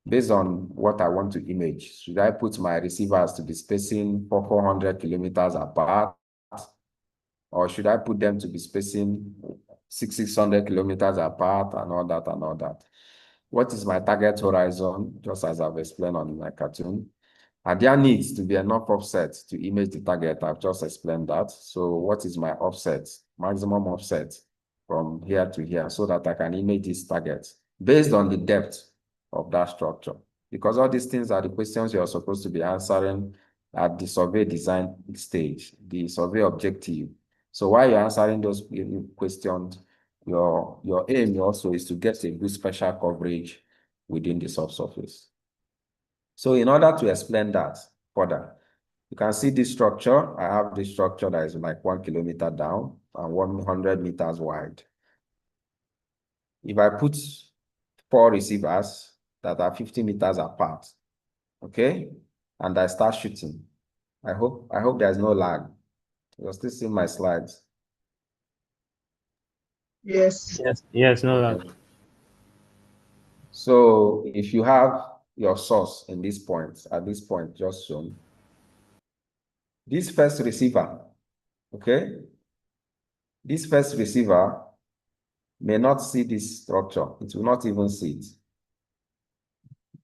based on what I want to image? Should I put my receivers to be spacing for 400 kilometers apart? Or should I put them to be spacing 600 kilometers apart and all that and all that? What is my target horizon, just as I've explained on my cartoon? And there needs to be enough offset to image the target. I've just explained that. So what is my offset, maximum offset from here to here, so that I can image this target based on the depth of that structure? Because all these things are the questions you're supposed to be answering at the survey design stage, the survey objective. So while you're answering those questions, your aim also is to get a good spatial coverage within the subsurface. So in order to explain that further, you can see this structure. I have this structure that is like 1 kilometer down and 100 meters wide. If I put 4 receivers that are 50 meters apart, okay, and I start shooting, I hope there's no lag. You're still seeing my slides. Yes. Yes, no lag. Okay. So if you have your source in this point, at this point just shown, this first receiver, okay, this first receiver may not see this structure. It will not even see it.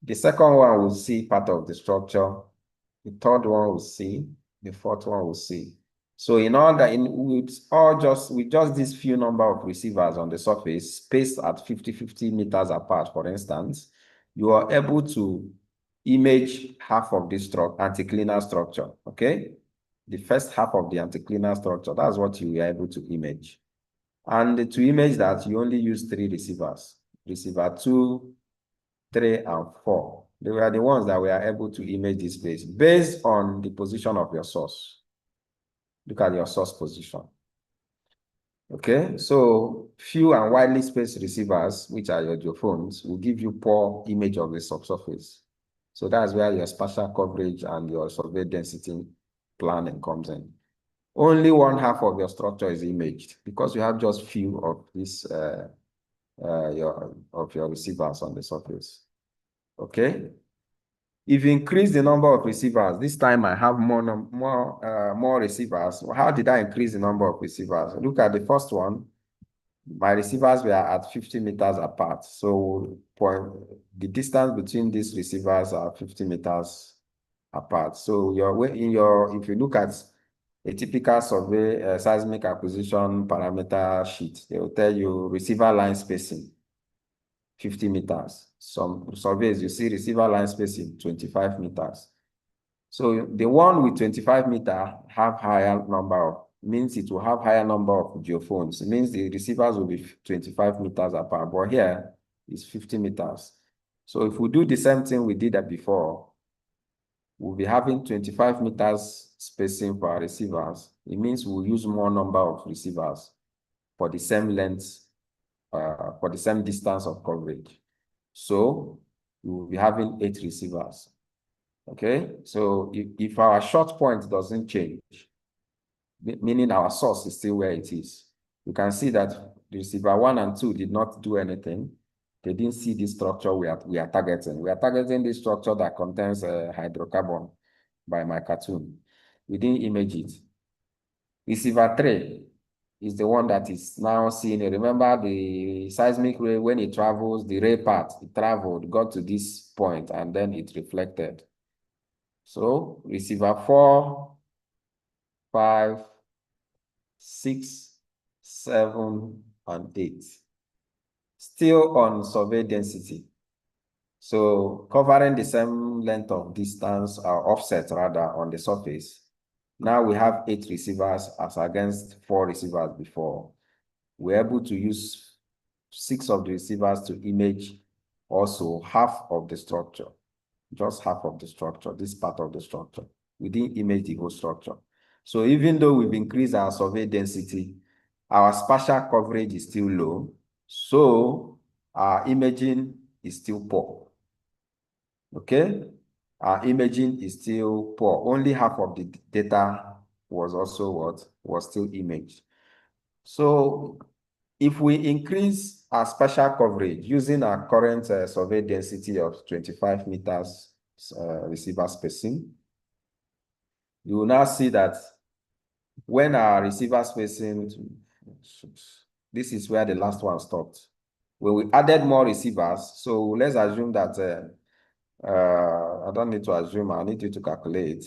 The second one will see part of the structure. The third one will see. The fourth one will see. So in all that, with just this few number of receivers on the surface, spaced at 50 meters apart, for instance, you are able to image half of this anticlinal structure, okay? The first half of the anticlinal structure, that's what you are able to image. And to image that, you only use 3 receivers, receiver 2, 3, and 4. They were the ones that were able to image this place based on the position of your source. Look at your source position. Okay, so few and widely spaced receivers, which are your geophones, will give you poor image of the subsurface. So that's where your spatial coverage and your survey density planning comes in. Only one half of your structure is imaged because you have just few of this your receivers on the surface. Okay. If you increase the number of receivers, this time I have more receivers. How did I increase the number of receivers? Look at the first one. My receivers were at 50 meters apart. So the distance between these receivers are 50 meters apart. So if you look at a typical survey seismic acquisition parameter sheet, they will tell you receiver line spacing 50 meters. Some surveys you see receiver line spacing 25 meters. So the one with 25 meter have higher number of, means it will have higher number of geophones. It means the receivers will be 25 meters apart, but here is 50 meters. So if we do the same thing we did that before, we'll be having 25 meters spacing for our receivers. It means we'll use more number of receivers for the same length, for the same distance of coverage. So we'll be having 8 receivers. Okay, so if our short point doesn't change, meaning our source is still where it is, you can see that the receiver 1 and 2 did not do anything. They didn't see this structure we are targeting. We are targeting this structure that contains hydrocarbon by my cartoon. We didn't image it. Receiver 3 is the one that is now seen. Remember the seismic ray, when it travels, the ray path, it traveled, got to this point, and then it reflected. So receiver 4, 5, 6, 7, and 8. Still on survey density. So covering the same length of distance or offset rather on the surface. Now we have 8 receivers as against 4 receivers before. We're able to use 6 of the receivers to image also half of the structure. Just half of the structure, this part of the structure. We didn't image the whole structure. So even though we've increased our survey density, our spatial coverage is still low. So our imaging is still poor. Okay? Our imaging is still poor. Only half of the data was also what? Was still imaged. So if we increase our spatial coverage using our current survey density of 25 meters receiver spacing, you will now see that when our receiver spacing, this is where the last one stopped. When we added more receivers, so let's assume that, I don't need to assume, I need you to calculate.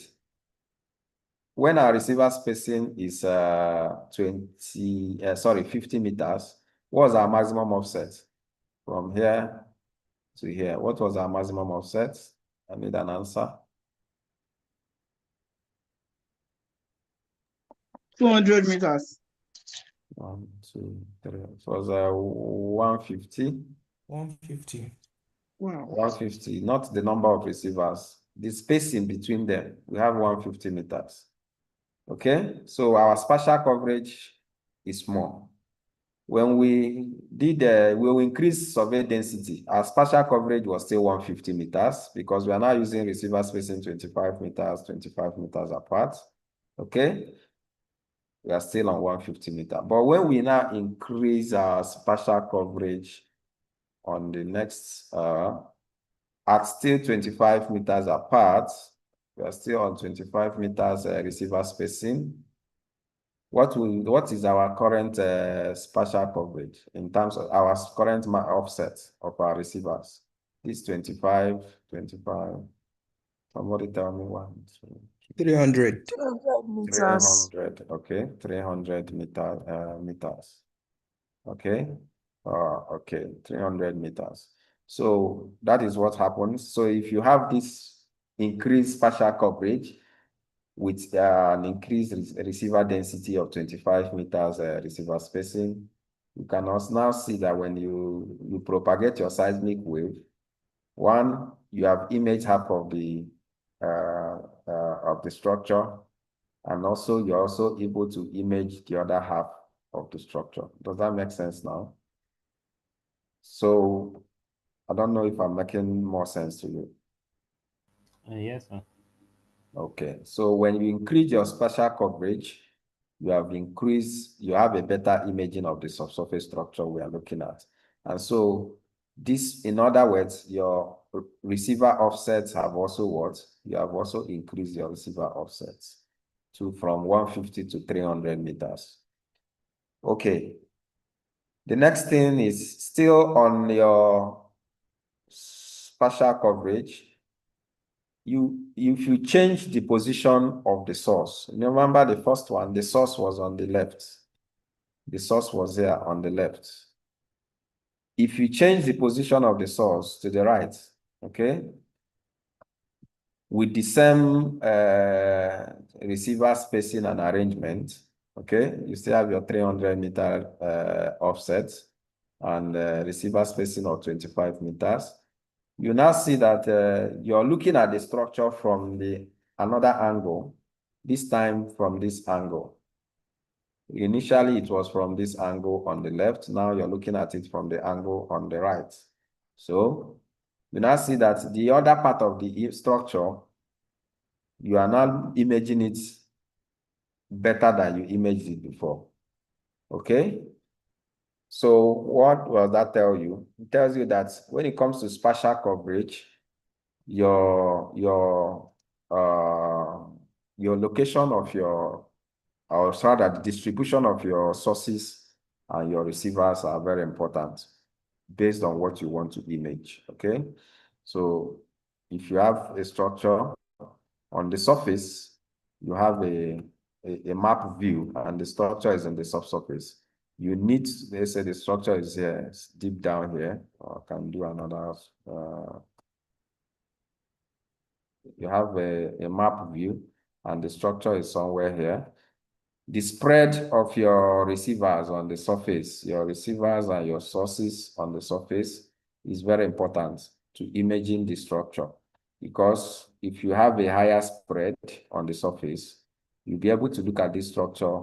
When our receiver spacing is 50 meters, what was our maximum offset? From here to here, what was our maximum offset? I need an answer. 200 meters. 1, 2, 3. It was 150. 150. Wow. 150, not the number of receivers. The spacing between them, we have 150 meters. Okay, so our spatial coverage is small. When we did, we will increase survey density. Our spatial coverage was still 150 meters because we are now using receiver spacing 25 meters apart. Okay, we are still on 150 meters. But when we now increase our spatial coverage on the next, at still 25 meters apart, we are still on 25 meters receiver spacing. What is our current spatial coverage in terms of our current offset of our receivers? This 25. Somebody tell me 1, 2, 300. 300 meters. 300, okay, 300 meters. Okay, okay, 300 meters. So that is what happens. So if you have this increased spatial coverage with an increased receiver density of 25 meters receiver spacing, you can also now see that when you propagate your seismic wave, one, you have image half of the structure, and also you're also able to image the other half of the structure. Does that make sense now? So I don't know if I'm making more sense to you. Yes, sir. Okay, so when you increase your spatial coverage, you have a better imaging of the subsurface structure we are looking at. And so this, in other words, your receiver offsets have also what? You have also increased your receiver offsets from 150 to 300 meters. Okay. The next thing is still on your spatial coverage. If you change the position of the source, remember the first one, the source was on the left. The source was there on the left. If you change the position of the source to the right, okay, with the same receiver spacing and arrangement, okay, you still have your 300 meter offset and receiver spacing of 25 meters. You now see that you're looking at the structure from another angle, this time from this angle. Initially, it was from this angle on the left. Now you're looking at it from the angle on the right. So you now see that the other part of the structure, you are now imaging it better than you imaged it before. Okay? So what will that tell you? It tells you that when it comes to spatial coverage, your location of or rather the distribution of your sources and your receivers are very important based on what you want to image. Okay, so if you have a structure on the surface, you have a map view and the structure is in the subsurface. You need, let's say the structure is here, it's deep down here, or I can do another you have a map view and the structure is somewhere here. The spread of your receivers on the surface, your receivers and your sources on the surface is very important to imaging the structure, because if you have a higher spread on the surface, you'll be able to look at this structure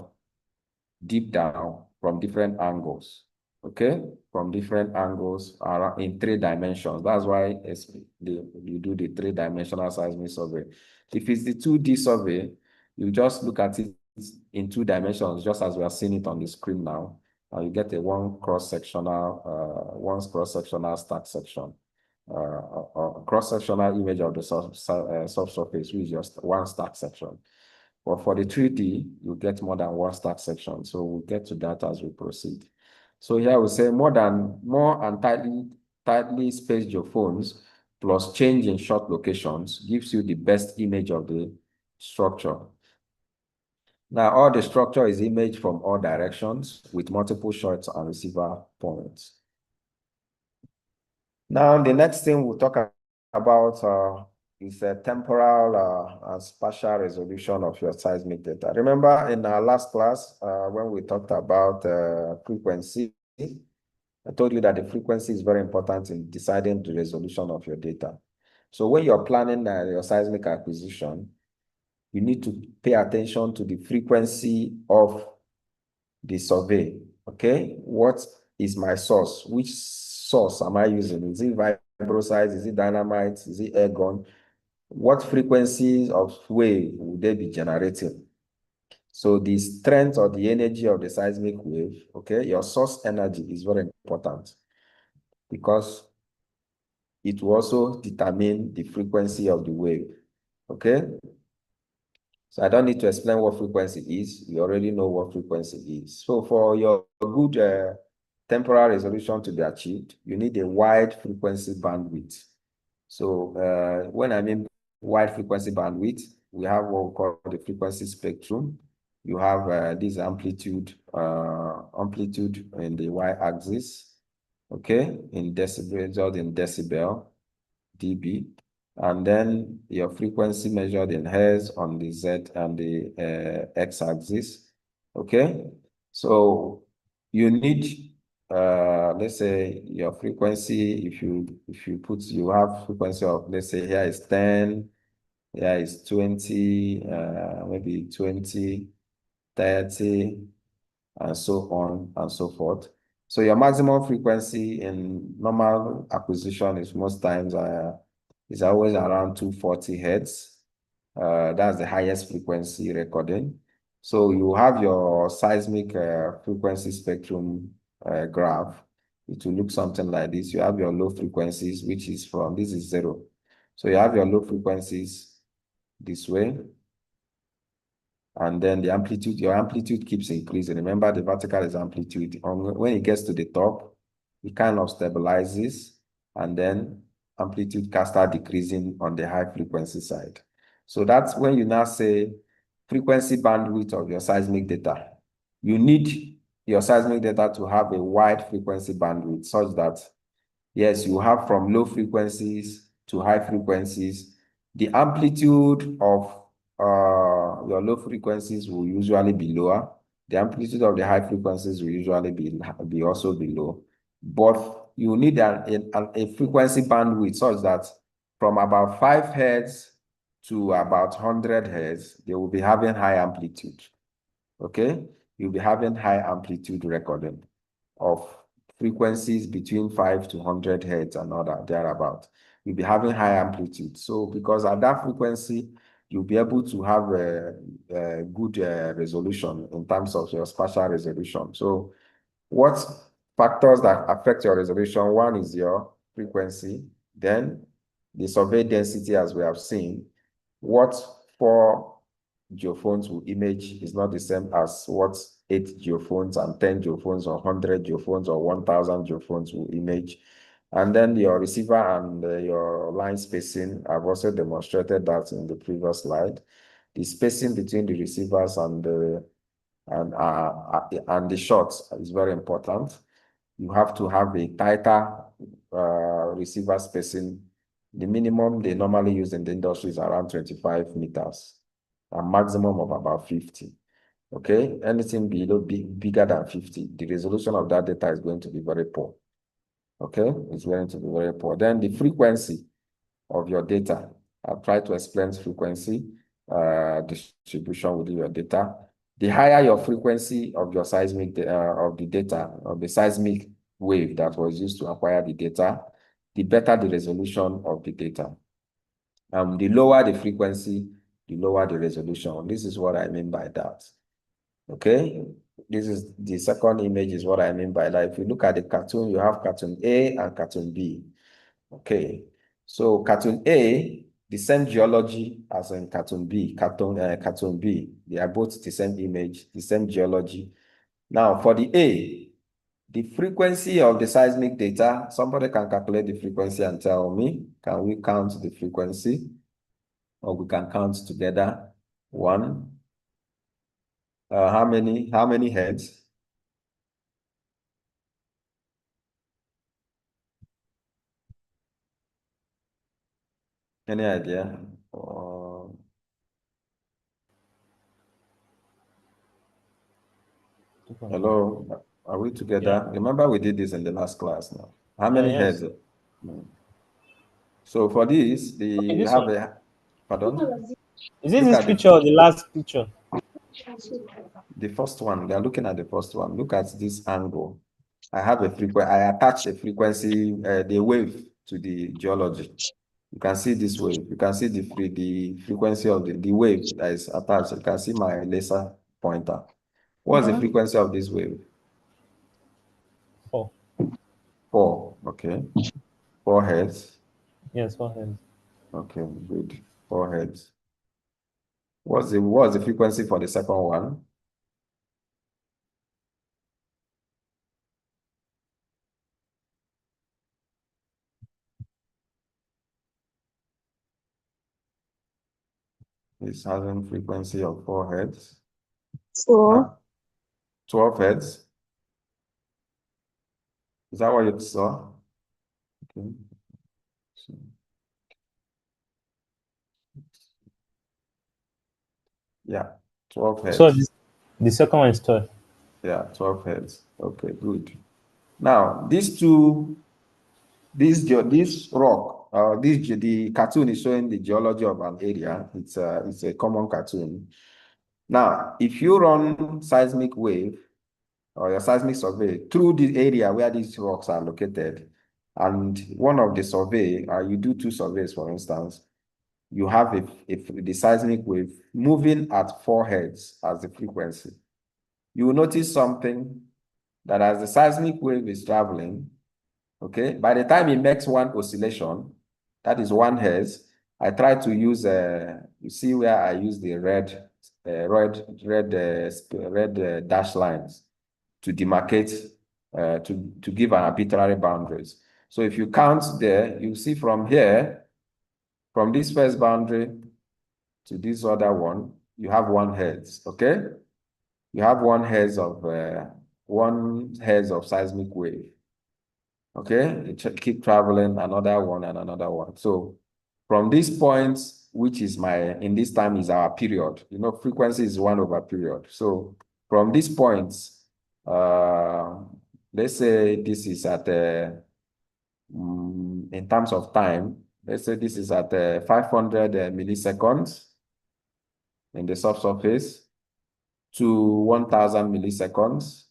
deep down from different angles. Okay, from different angles in 3 dimensions. That's why you do the 3-dimensional seismic survey. If it's the 2D survey, you just look at it in 2 dimensions, just as we are seeing it on the screen now. And you get a one cross-sectional stack section, or cross-sectional image of the subsurface, which is just one stack section. But for the 3D, you get more than one stack section. So we'll get to that as we proceed. So here we say more and tightly spaced geophones plus change in shot locations gives you the best image of the structure. Now all the structure is imaged from all directions with multiple shots and receiver points. Now the next thing we'll talk about is a temporal and spatial resolution of your seismic data. Remember in our last class, when we talked about frequency, I told you that the frequency is very important in deciding the resolution of your data. So when you're planning your seismic acquisition, you need to pay attention to the frequency of the survey. Okay, what is my source? Which source am I using? Is it vibrosize? Is it dynamite? Is it air gun? What frequencies of wave would they be generating? So the strength or the energy of the seismic wave, okay, your source energy is very important because it will also determine the frequency of the wave, okay? So I don't need to explain what frequency is. You already know what frequency is. So for your good temporal resolution to be achieved, you need a wide frequency bandwidth. So when I mean wide frequency bandwidth, we have what we call the frequency spectrum. You have this amplitude in the y-axis, okay, in decibel, measured in decibel, dB, and then your frequency measured in hertz on the z and the x-axis, okay. So you need let's say your frequency, if you have frequency of, let's say here is 10, here is 20, maybe 20, 30, and so on and so forth. So your maximum frequency in normal acquisition is most times is always around 240 hertz. That's the highest frequency recording. So you have your seismic frequency spectrum graph. It will look something like this. You have your low frequencies, which is from, this is 0. So you have your low frequencies this way, and then the amplitude, your amplitude keeps increasing. Remember, the vertical is amplitude. When it gets to the top, it kind of stabilizes, and then amplitude can start decreasing on the high frequency side. So that's when you now say frequency bandwidth of your seismic data. You need your seismic data to have a wide frequency bandwidth such that, yes, you have from low frequencies to high frequencies. The amplitude of your low frequencies will usually be lower. The amplitude of the high frequencies will usually be also below. But you need a frequency bandwidth such that from about 5 hertz to about 100 hertz, they will be having high amplitude. Okay? You'll be having high amplitude recording of frequencies between 5 to 100 hertz and other thereabout. You'll be having high amplitude. So because at that frequency, you'll be able to have a good resolution in terms of your spatial resolution. So what factors that affect your resolution? One is your frequency, then the survey density, as we have seen. What 4 geophones will image is not the same as what 8 geophones and 10 geophones or 100 geophones or 1,000 geophones will image. And then your receiver and your line spacing, I've also demonstrated that in the previous slide. The spacing between the receivers and the shots is very important. You have to have a tighter receiver spacing. The minimum they normally use in the industry is around 25 meters, a maximum of about 50. Okay, anything bigger than 50, the resolution of that data is going to be very poor. Okay, it's going to be very poor. Then the frequency of your data. I'll try to explain frequency distribution within your data. The higher your frequency of your seismic of the data, of the seismic wave that was used to acquire the data, the better the resolution of the data. The lower the frequency, the lower the resolution. This is what I mean by that. Okay, this is the second image is what I mean by that. If you look at the cartoon, you have cartoon A and cartoon B. Okay, so cartoon A, the same geology as in cartoon B, cartoon B. They are both the same image, the same geology. Now for the A, the frequency of the seismic data, somebody can calculate the frequency and tell me, can we count the frequency? Or we can count together. One, how many heads? Any idea? Hello, are we together? Yeah. Remember we did this in the last class now. How many Yes. heads? So for this, Okay, you this have one. a, pardon? Is this Look this at picture or the last picture? the first one. We are looking at the first one. Look at this angle. I have a frequency. I attach a frequency, the wave to the geology. You can see this wave. You can see the frequency of the wave that is attached. You can see my laser pointer. What's the frequency of this wave? 4. 4. Okay. 4 hertz. Yes, 4 heads. Okay, good. 4 hertz. What's the frequency for the second one? is having frequency of 4 hertz. So 12 hertz. Is that what you saw? Okay. So, yeah, 12 hertz. So the second one is 12. Yeah, 12 hertz. Okay, good. Now, these two, this rock, the cartoon is showing the geology of an area. It's a common cartoon. Now, if you run seismic wave or your seismic survey through the area where these rocks are located, and one of the survey, you do 2 surveys, for instance, you have the seismic wave moving at 4 hertz as the frequency. You will notice something that as the seismic wave is traveling, okay, by the time it makes one oscillation, that is 1 hertz, I try to use, you see where I use the red dash lines to demarcate, to give an arbitrary boundaries. So if you count there, you see from here, from this first boundary to this other one, you have 1 hertz, okay? You have 1 hertz of 1 hertz of seismic wave. Okay, you keep traveling, another one and another one. So from this point, which is in this time is our period. You know, frequency is 1 over period. So from this point, let's say this is at in terms of time, let's say this is at 500 milliseconds in the subsurface to 1000 milliseconds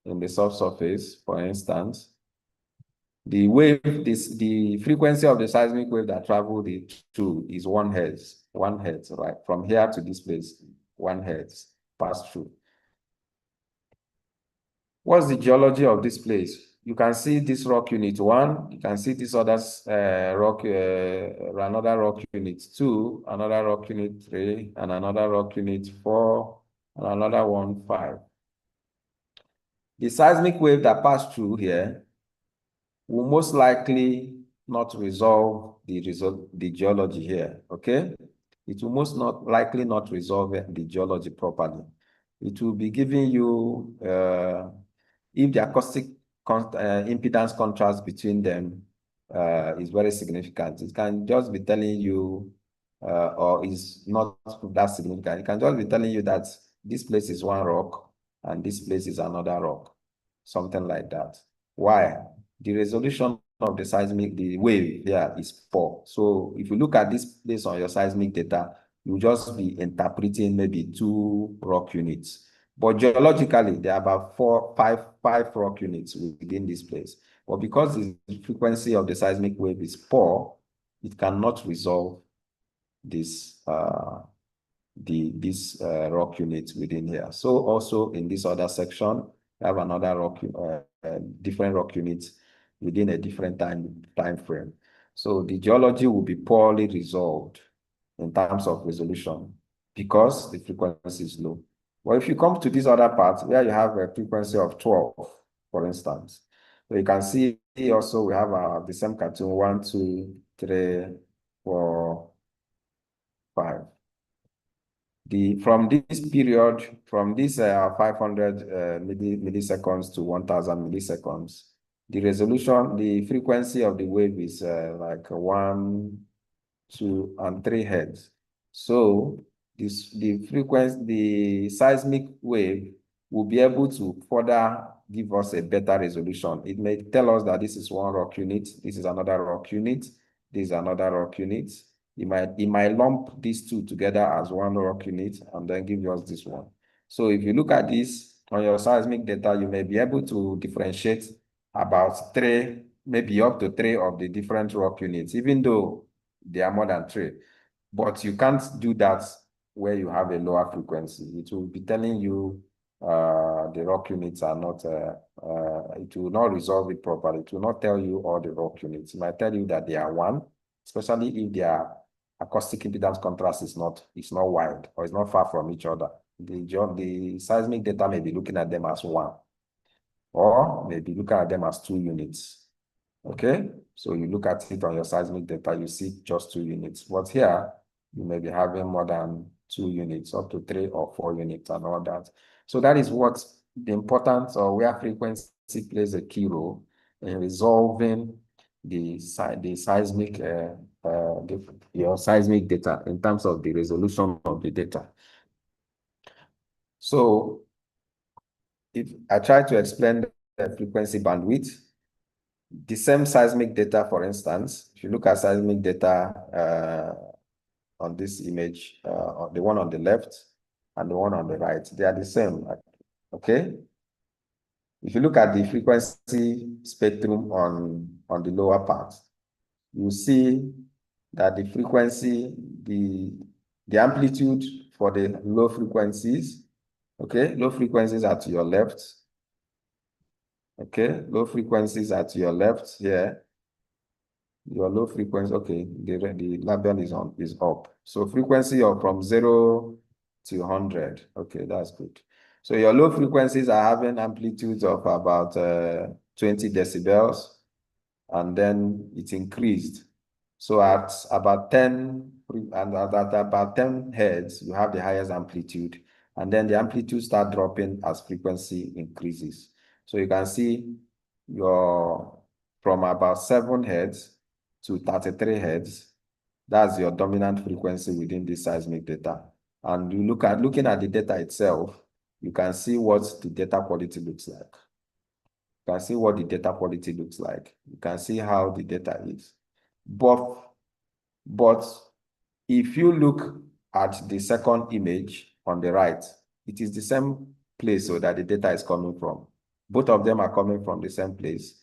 in the subsurface, for instance. The frequency of the seismic wave that traveled through is 1 hertz, right? From here to this place, 1 hertz passed through. What's the geology of this place? You can see this rock unit 1, you can see this other another rock unit 2, another rock unit 3, and another rock unit 4, and another one 5. The seismic wave that passed through here will most likely not resolve the geology here, okay? It will most likely not resolve the geology properly. It will be giving you, if the acoustic impedance contrast between them is very significant, it can just be telling you, or is not that significant. It can just be telling you that this place is 1 rock and this place is another rock, something like that. Why? The resolution of the seismic, the wave here is poor. So if you look at this place on your seismic data, you'll just be interpreting maybe 2 rock units. But geologically, there are about 5 rock units within this place. But because the frequency of the seismic wave is poor, it cannot resolve this rock unit within here. So also in this other section, we have another rock, different rock units within a different time frame. So the geology will be poorly resolved in terms of resolution because the frequency is low. Well, if you come to this other part where you have a frequency of 12, for instance, so you can see also we have the same cartoon 1, 2, 3, 4, 5. From this period, from this 500 milliseconds to 1000 milliseconds, the resolution, the frequency of the wave is like 1, 2, and 3 hertz. So the seismic wave will be able to further give us a better resolution. It may tell us that this is 1 rock unit, this is another rock unit, this is another rock unit. It might lump these 2 together as 1 rock unit and then give us this one. So if you look at this on your seismic data, you may be able to differentiate about 3, maybe up to 3 of the different rock units, even though they are more than 3. But you can't do that where you have a lower frequency. It will be telling you the rock units are not, it will not resolve it properly. It will not tell you all the rock units. It might tell you that they are 1, especially if their acoustic impedance contrast is not wide or is not far from each other. The seismic data may be looking at them as 1, or maybe looking at them as 2 units. Okay, so you look at it on your seismic data, you see just 2 units. But here, You may be having more than 2 units, up to 3 or 4 units and all that. So that is what the importance, or where frequency plays a key role in resolving the seismic your seismic data in terms of the resolution of the data. So if I try to explain the frequency bandwidth, the same seismic data, for instance, if you look at seismic data on this image, the one on the left and the one on the right, they are the same, okay? If you look at the frequency spectrum on the lower part, you see that the frequency, the amplitude for the low frequencies, okay, low frequencies are to your left, okay, low frequencies are to your left here. Your low frequency, okay, the label is up. So frequency of from 0 to 100, okay, that's good. So your low frequencies are having amplitudes of about 20 decibels, and then it increased. So at about 10 and at about 10 hertz, you have the highest amplitude, and then the amplitude start dropping as frequency increases. So you can see your from about 7 hertz to 33 hertz. That's your dominant frequency within this seismic data. And you looking at the data itself, you can see what the data quality looks like. You can see what the data quality looks like. You can see how the data is. But if you look at the second image on the right, it is the same place so that the data is coming from. Both of them are coming from the same place,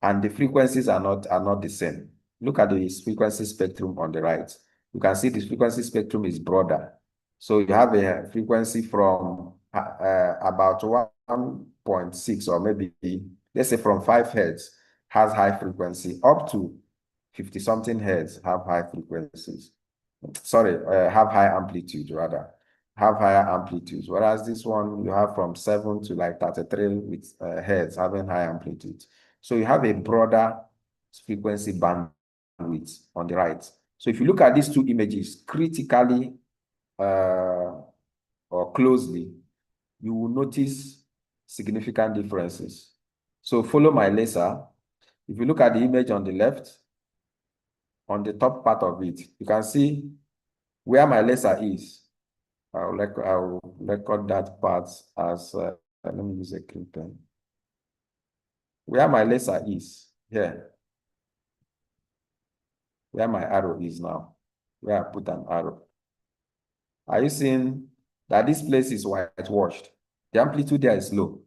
and the frequencies are not the same. Look at the frequency spectrum on the right. You can see the frequency spectrum is broader. So you have a frequency from about 1.6, or maybe, let's say from 5 hertz has high frequency, up to 50 something hertz have high frequencies. Sorry, have high amplitude rather. Have higher amplitudes. Whereas this one, you have from 7 to like 33 with hertz having high amplitude. So you have a broader frequency bandwidth on the right. So if you look at these two images critically or closely, you will notice significant differences. So follow my laser. If you look at the image on the left, on the top part of it, you can see where my laser is. I'll record that part as, let me use a clean pen. Where my laser is, here. Where my arrow is now, where I put an arrow. Are you seeing that this place is whitewashed? The amplitude there is low.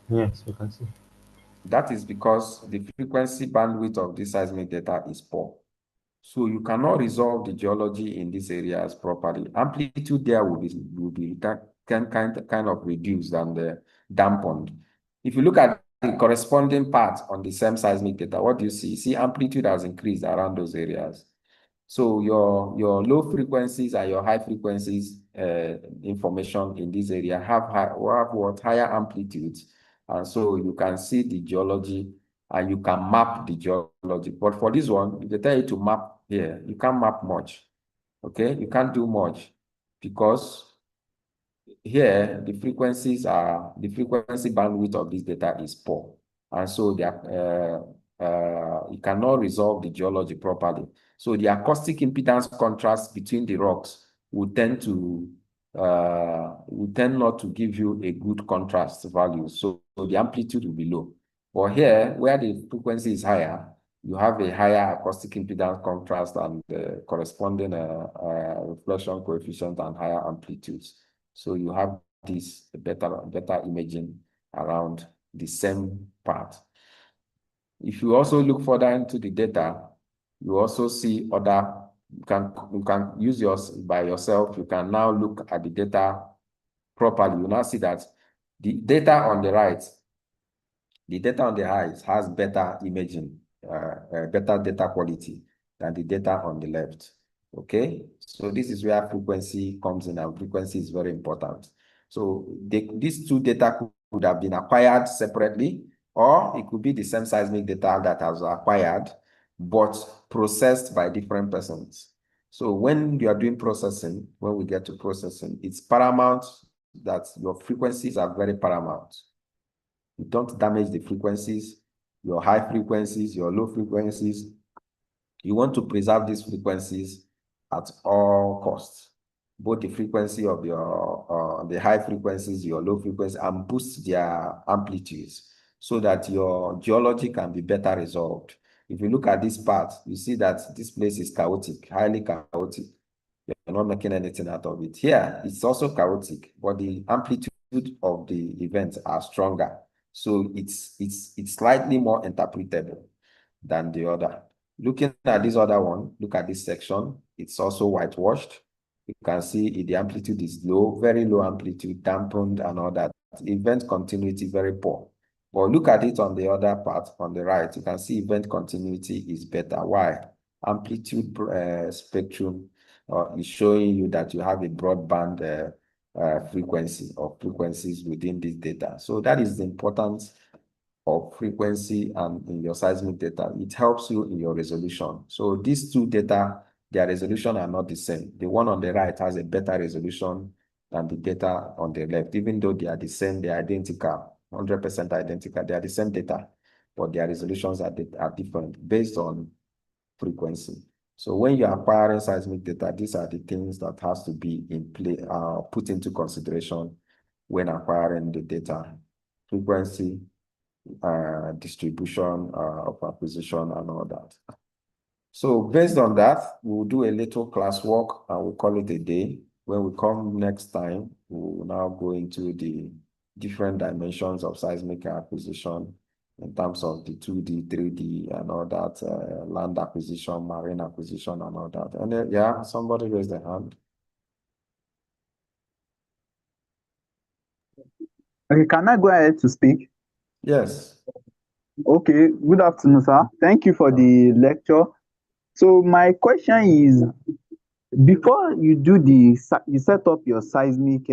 Yes, you can see. That is because the frequency bandwidth of this seismic data is poor. So you cannot resolve the geology in these areas properly. Amplitude there will be kind of reduced and dampened. If you look at the corresponding part on the same seismic data, what do you see? You see amplitude has increased around those areas. So your low frequencies and your high frequencies information in this area have higher amplitudes, and so you can see the geology and you can map the geology. But for this one, if they tell you to map here, you can't map much. Okay, you can't do much because here the frequency bandwidth of this data is poor, and so you cannot resolve the geology properly. So the acoustic impedance contrast between the rocks would tend not to give you a good contrast value. So the amplitude will be low. But here, where the frequency is higher, you have a higher acoustic impedance contrast and corresponding reflection coefficient and higher amplitudes. So you have this better imaging around the same part. If you also look further into the data, you also see other, you can use yours by yourself. You can now look at the data properly. You now see that the data on the right, has better imaging, better data quality than the data on the left. Okay, so this is where frequency comes in, and frequency is very important. So these two data could have been acquired separately, or it could be the same seismic data that has acquired, but processed by different persons. So when you are doing processing, when we get to processing, it's paramount that your frequencies are very paramount. You don't damage the frequencies, your high frequencies, your low frequencies. You want to preserve these frequencies at all costs, both the frequency of your the high frequencies, your low frequencies, and boost their amplitudes so that your geology can be better resolved. If you look at this part, you see that this place is chaotic, highly chaotic. You're not making anything out of it. Here, it's also chaotic, but the amplitude of the events are stronger. So it's slightly more interpretable than the other. Looking at this other one, look at this section. It's also whitewashed. You can see the amplitude is low, very low amplitude, dampened and all that. Event continuity, very poor. But look at it on the other part, on the right, you can see event continuity is better. Why? Amplitude spectrum is showing you that you have a broadband frequency or frequencies within this data. So that is the importance of frequency and in your seismic data. It helps you in your resolution. So these two data, their resolution are not the same. The one on the right has a better resolution than the data on the left, even though they are the same, they are identical, 100% identical. They are the same data, but their resolutions are different based on frequency. So when you're acquiring seismic data, these are the things that has to be in play, put into consideration when acquiring the data: frequency, distribution of acquisition, and all that. So based on that, we'll do a little classwork and we'll call it a day. When we come next time, we'll now go into the different dimensions of seismic acquisition in terms of the 2D, 3D, and all that, land acquisition, marine acquisition, and all that. And yeah, somebody raised their hand. Okay, can I go ahead to speak? Yes. Okay, good afternoon, sir. Thank you for the lecture. So my question is, before you you set up your seismic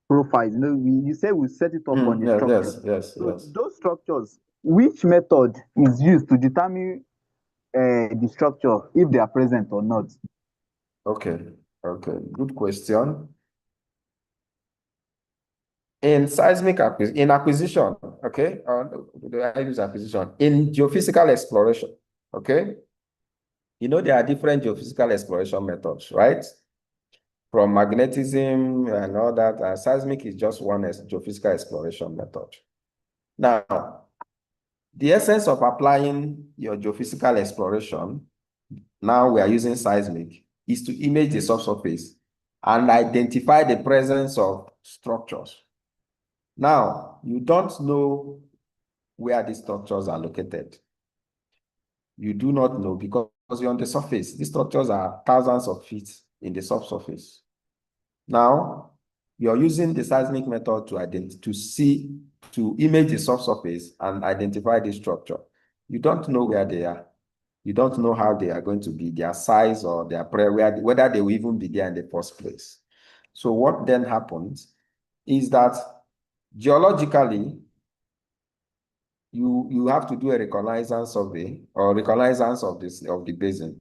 profiles, you say we set it up on a structure. Yes. Those structures, which method is used to determine the structure, if they are present or not? Okay, good question. In seismic acquisition, okay, I use acquisition in geophysical exploration, okay. You know, there are different geophysical exploration methods, right? From magnetism and all that, seismic is just one geophysical exploration method. Now, the essence of applying your geophysical exploration, now we are using seismic, is to image the subsurface and identify the presence of structures. Now, you don't know where these structures are located. You do not know because you're on the surface. These structures are thousands of feet in the subsurface. Now, you're using the seismic method to image the subsurface and identify the structure. You don't know where they are. You don't know how they are going to be, their size or whether they will even be there in the first place. So what then happens is that geologically, you have to do a reconnaissance survey or reconnaissance of the basin.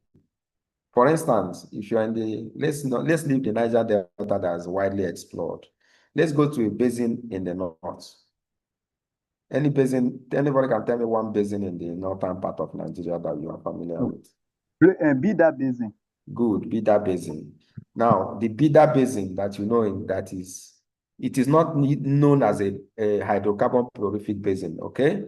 For instance, if you're in the let's leave the Niger Delta that is widely explored. Let's go to a basin in the north. Any basin, anybody can tell me one basin in the northern part of Nigeria that you are familiar with? Bida Basin. Good, Bida Basin. Now, the Bida Basin that you know it is not known as a hydrocarbon prolific basin, okay?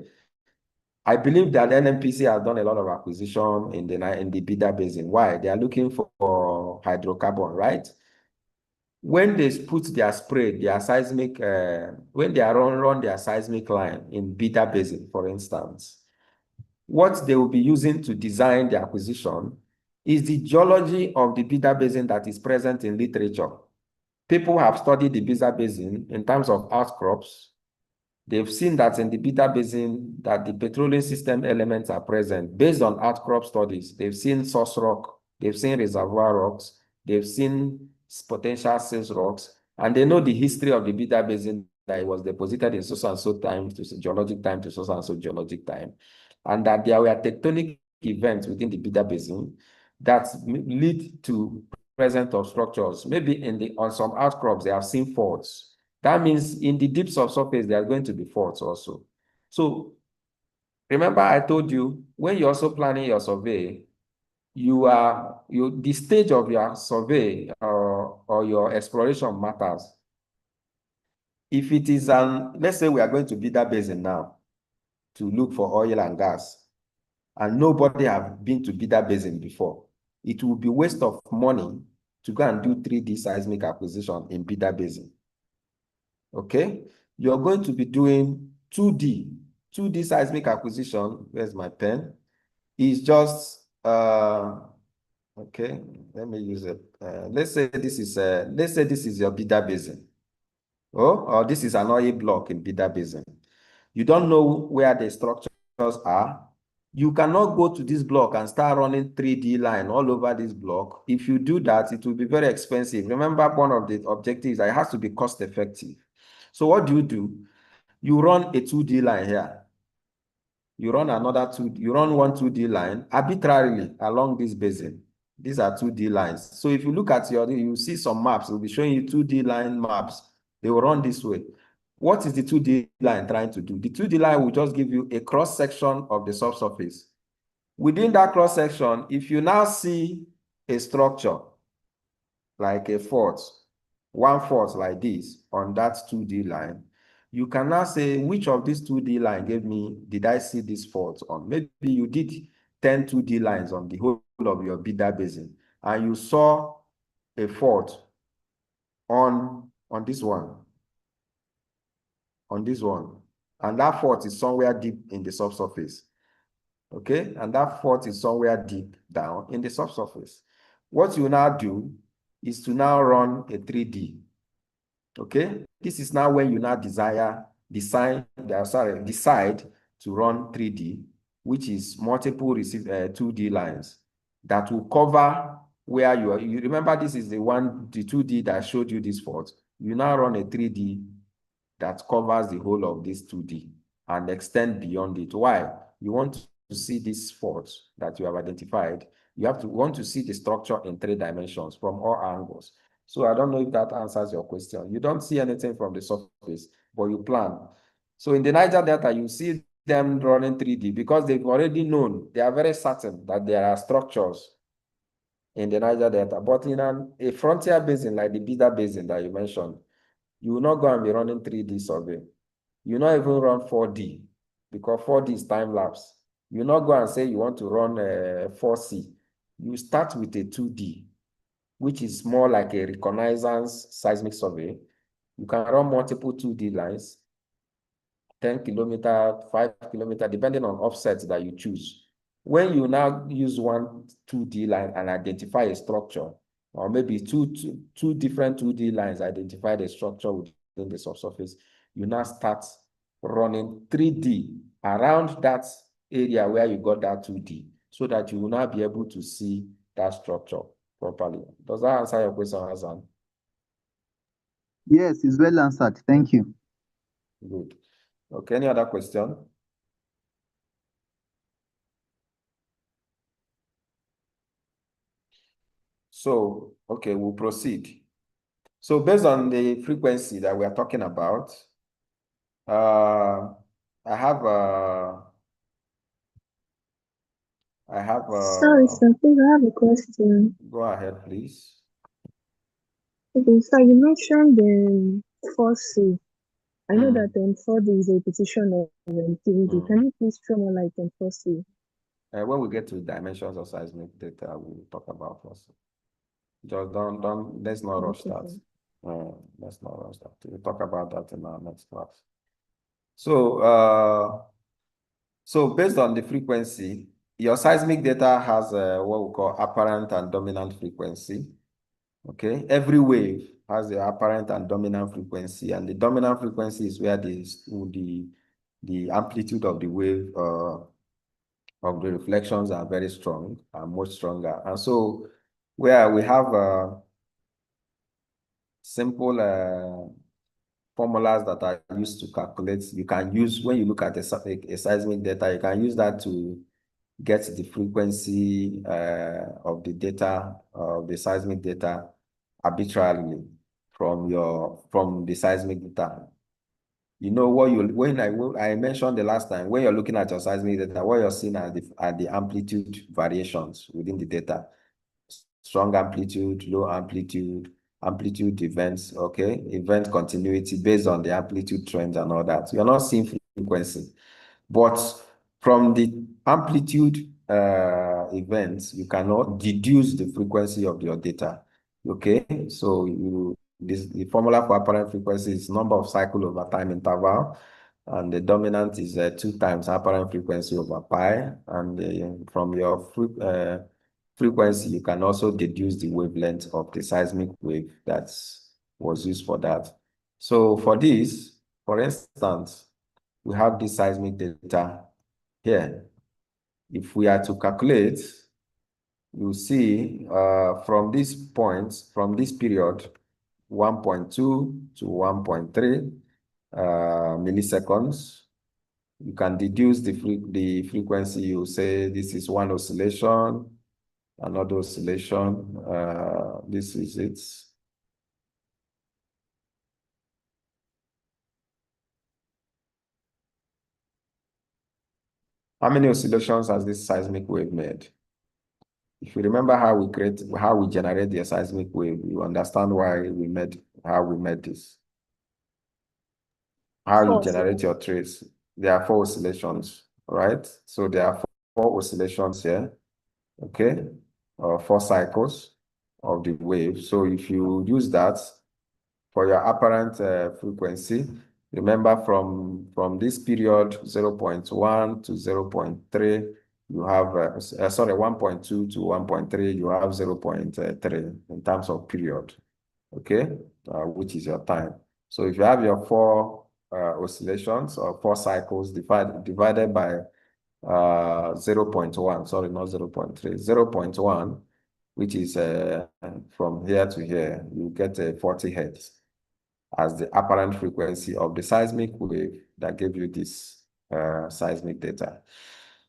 I believe that NNPC has done a lot of acquisition in the Bida Basin. Why? They are looking for hydrocarbon, right? When they put their spray, their seismic, when they run their seismic line in Bida Basin, for instance, what they will be using to design the acquisition is the geology of the Bida Basin that is present in literature. People have studied the Bida Basin in terms of outcrops. They've seen that in the Bida Basin that the petroleum system elements are present based on outcrop studies. They've seen source rock, they've seen reservoir rocks, they've seen potential sales rocks, and they know the history of the Bida Basin, that it was deposited in so and so time to geologic time to so and so geologic time. and that there were tectonic events within the Bida Basin that lead to presence of structures. Maybe on some outcrops, they have seen faults. That means in the deep subsurface, there are going to be faults also. So remember I told you, when you're also planning your survey, the stage of your survey or your exploration matters. If it is let's say we are going to Bida Basin now to look for oil and gas, and nobody have been to Bida Basin before, it will be waste of money to go and do 3D seismic acquisition in Bida Basin. Okay? You're going to be doing 2D. 2D seismic acquisition, where's my pen? Is just, okay, let me use it. Let's say this is your Bida Basin. Or this is an oil block in Bida Basin. You don't know where the structures are. You cannot go to this block and start running 3D line all over this block. If you do that, it will be very expensive. Remember, one of the objectives is that it has to be cost effective. So what do? You run a 2D line here. You run one 2D line arbitrarily along this basin. These are 2D lines. So if you look at you see some maps, it will be showing you 2D line maps. They will run this way. What is the 2D line trying to do? The 2D line will just give you a cross section of the subsurface. Within that cross section, if you now see a structure like a fault, one fault like this on that 2D line, you can now say which of these 2D line did I see this fault on? Maybe you did 10 2D lines on the whole of your Bida Basin, and you saw a fault on this one, and that fault is somewhere deep in the subsurface. Okay, and that fault is somewhere deep down in the subsurface. What you now do is to now run a 3D. Okay, this is now when you now decide to run 3D, which is multiple 2D lines that will cover where you are. You remember, this is the 2D that showed you this fault. You now run a 3D that covers the whole of this 2D and extend beyond it. Why? You want to see this fault that you have identified. You want to see the structure in 3 dimensions from all angles. So I don't know if that answers your question. You don't see anything from the surface, but you plan. So in the Niger Delta, you see them running 3D because they've already known, they are very certain that there are structures in the Niger Delta. But in a frontier basin like the Bida Basin that you mentioned, you will not go and be running 3D survey. You will not even run 4D because 4D is time lapse. You will not go and say you want to run 4C. You start with a 2D, which is more like a reconnaissance seismic survey. You can run multiple 2D lines, 10 kilometer, 5 kilometer, depending on offsets that you choose. When you now use one 2D line and identify a structure, or maybe two different 2D lines identify the structure within the subsurface, you now start running 3D around that area where you got that 2D, so that you will now be able to see that structure properly. Does that answer your question, Hassan? Yes, it's well answered. Thank you. Good. Okay, any other question? So, okay, we'll proceed. So based on the frequency that we are talking about, I have Sorry, sir, please, I have a question. Go ahead, please. Okay, so you mentioned the 4C. I know that 4D is a repetition of 3D. Can you please throw more light on 4C? When we get to dimensions of seismic data, we'll talk about also. Just let's not rush that. Let's not rush that. We'll talk about that in our next class. So, so based on the frequency, your seismic data has what we call apparent and dominant frequency. Okay, every wave has the apparent and dominant frequency, and the dominant frequency is where the amplitude of the wave of the reflections are very strong and much stronger. And so where we have simple formulas that are used to calculate. You can use, when you look at a seismic data, you can use that to get the frequency of the data, of the seismic data arbitrarily from the seismic data. You know what when I mentioned the last time, when you're looking at your seismic data, what you're seeing are the amplitude variations within the data. Strong amplitude, low amplitude, amplitude events, okay? Event continuity based on the amplitude trends and all that. You're not seeing frequency. But from the amplitude events, you cannot deduce the frequency of your data, okay? So the formula for apparent frequency is number of cycle over time interval, and the dominant is 2 times apparent frequency over pi, and from your frequency, you can also deduce the wavelength of the seismic wave that was used for that. So for this, for instance, we have this seismic data here. If we are to calculate, you see from this point, from this period, 1.2 to 1.3 milliseconds, you can deduce the frequency. You say this is one oscillation, another oscillation, this is it. How many oscillations has this seismic wave made? If you remember how we generate the seismic wave, you understand how we made this. How you generate your trace. There are 4 oscillations, right? So there are 4 oscillations here, okay? 4 cycles of the wave. So if you use that for your apparent frequency, remember from this period 0.1 to 0.3, you have 1.2 to 1.3, you have 0.3 in terms of period, okay, which is your time. So if you have your 4 oscillations or 4 cycles divided by 0.1, sorry, not 0.3, 0.1, which is from here to here, you get 40 hertz as the apparent frequency of the seismic wave that gave you this seismic data.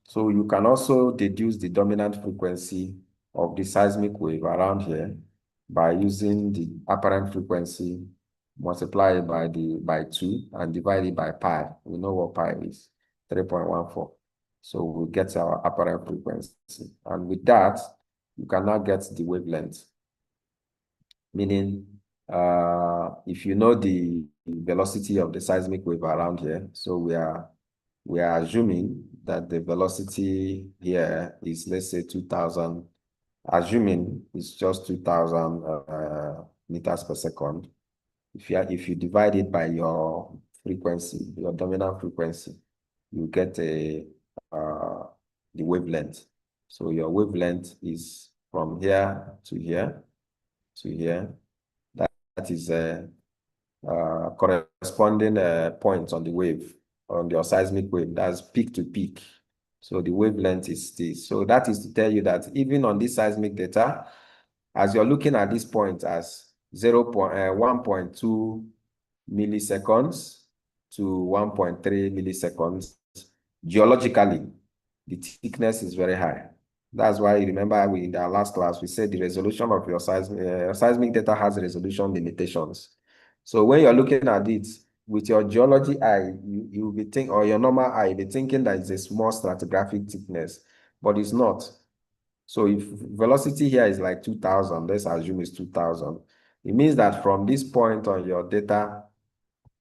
So you can also deduce the dominant frequency of the seismic wave around here by using the apparent frequency multiplied by 2 and divided by pi. We know what pi is, 3.14. So we get our apparent frequency. And with that, you can now get the wavelength, meaning if you know the velocity of the seismic wave around here, so we are assuming that the velocity here is, let's say, 2,000, assuming it's just 2,000 meters per second. If you divide it by your frequency, your dominant frequency, you get the wavelength. So your wavelength is from here to here to here. That is a corresponding point on the wave, on your seismic wave. That's peak to peak. So the wavelength is this. So that is to tell you that even on this seismic data, as you're looking at this point as 1.2 milliseconds to 1.3 milliseconds, geologically, the thickness is very high. That's why, remember, in our last class, we said the resolution of your seismic data has resolution limitations. So when you're looking at it with your geology eye, you'll be thinking, or your normal eye, you'll be thinking that it's a small stratigraphic thickness, but it's not. So if velocity here is like 2,000, let's assume it's 2,000, it means that from this point on your data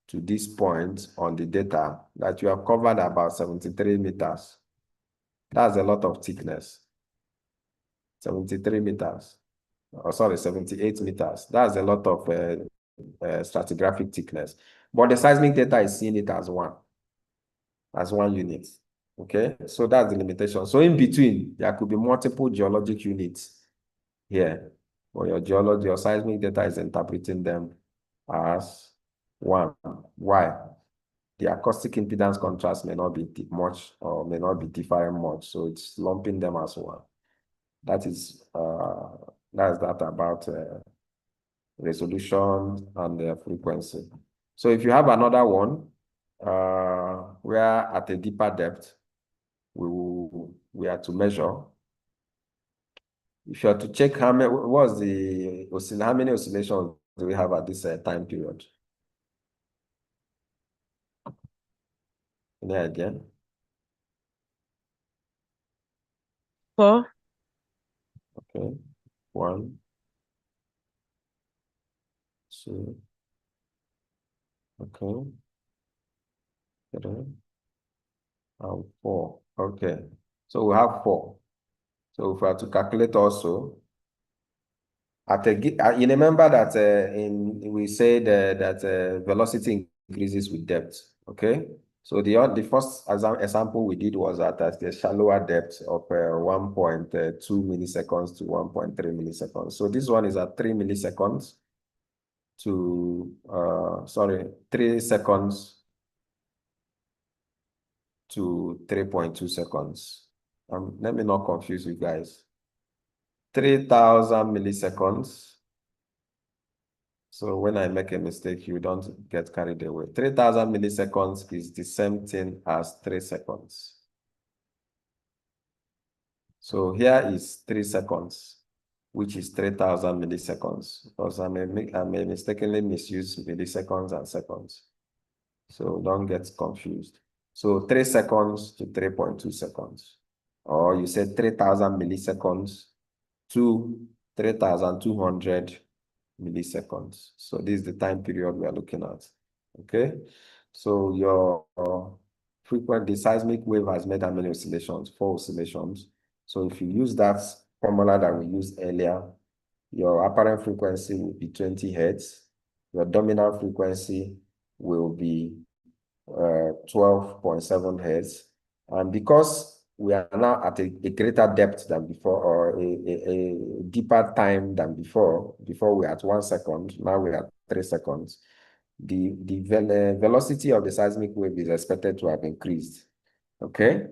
to this point on the data, that you have covered about 73 meters. That's a lot of thickness. 73 meters. Oh, sorry, 78 meters. That's a lot of stratigraphic thickness. But the seismic data is seeing it as one unit. Okay, so that's the limitation. So in between, there could be multiple geologic units here. For your seismic data is interpreting them as one. Why? The acoustic impedance contrast may not be much or may not be differing much, so it's lumping them as one. That is that about resolution and frequency. So if you have another one, where at a deeper depth, we are to measure. If you are to check how many, how many oscillations do we have at this time period? Any idea? 4. Okay, 1, 2, okay, 3, and 4. Okay, so we have 4. So if we are to calculate also, you remember that we said that velocity increases with depth. Okay, so the first example we did was at the shallower depth of 1.2 milliseconds to 1.3 milliseconds. So this one is at 3 milliseconds to 3 seconds to 3.2 seconds. Let me not confuse you guys. 3,000 milliseconds. So when I make a mistake, you don't get carried away. 3,000 milliseconds is the same thing as 3 seconds. So here is 3 seconds, which is 3,000 milliseconds, because I may mistakenly misuse milliseconds and seconds. So don't get confused. So 3 seconds to 3.2 seconds. Or you say 3,000 milliseconds to 3,200 milliseconds. So this is the time period we are looking at. Okay. So your the seismic wave has made how many oscillations? 4 oscillations. So if you use that formula that we used earlier, your apparent frequency will be 20 hertz. Your dominant frequency will be 12.7 hertz. And because we are now at a greater depth than before, or a deeper time than before we were at 1 second, now we are at 3 seconds, the velocity of the seismic wave is expected to have increased. Okay?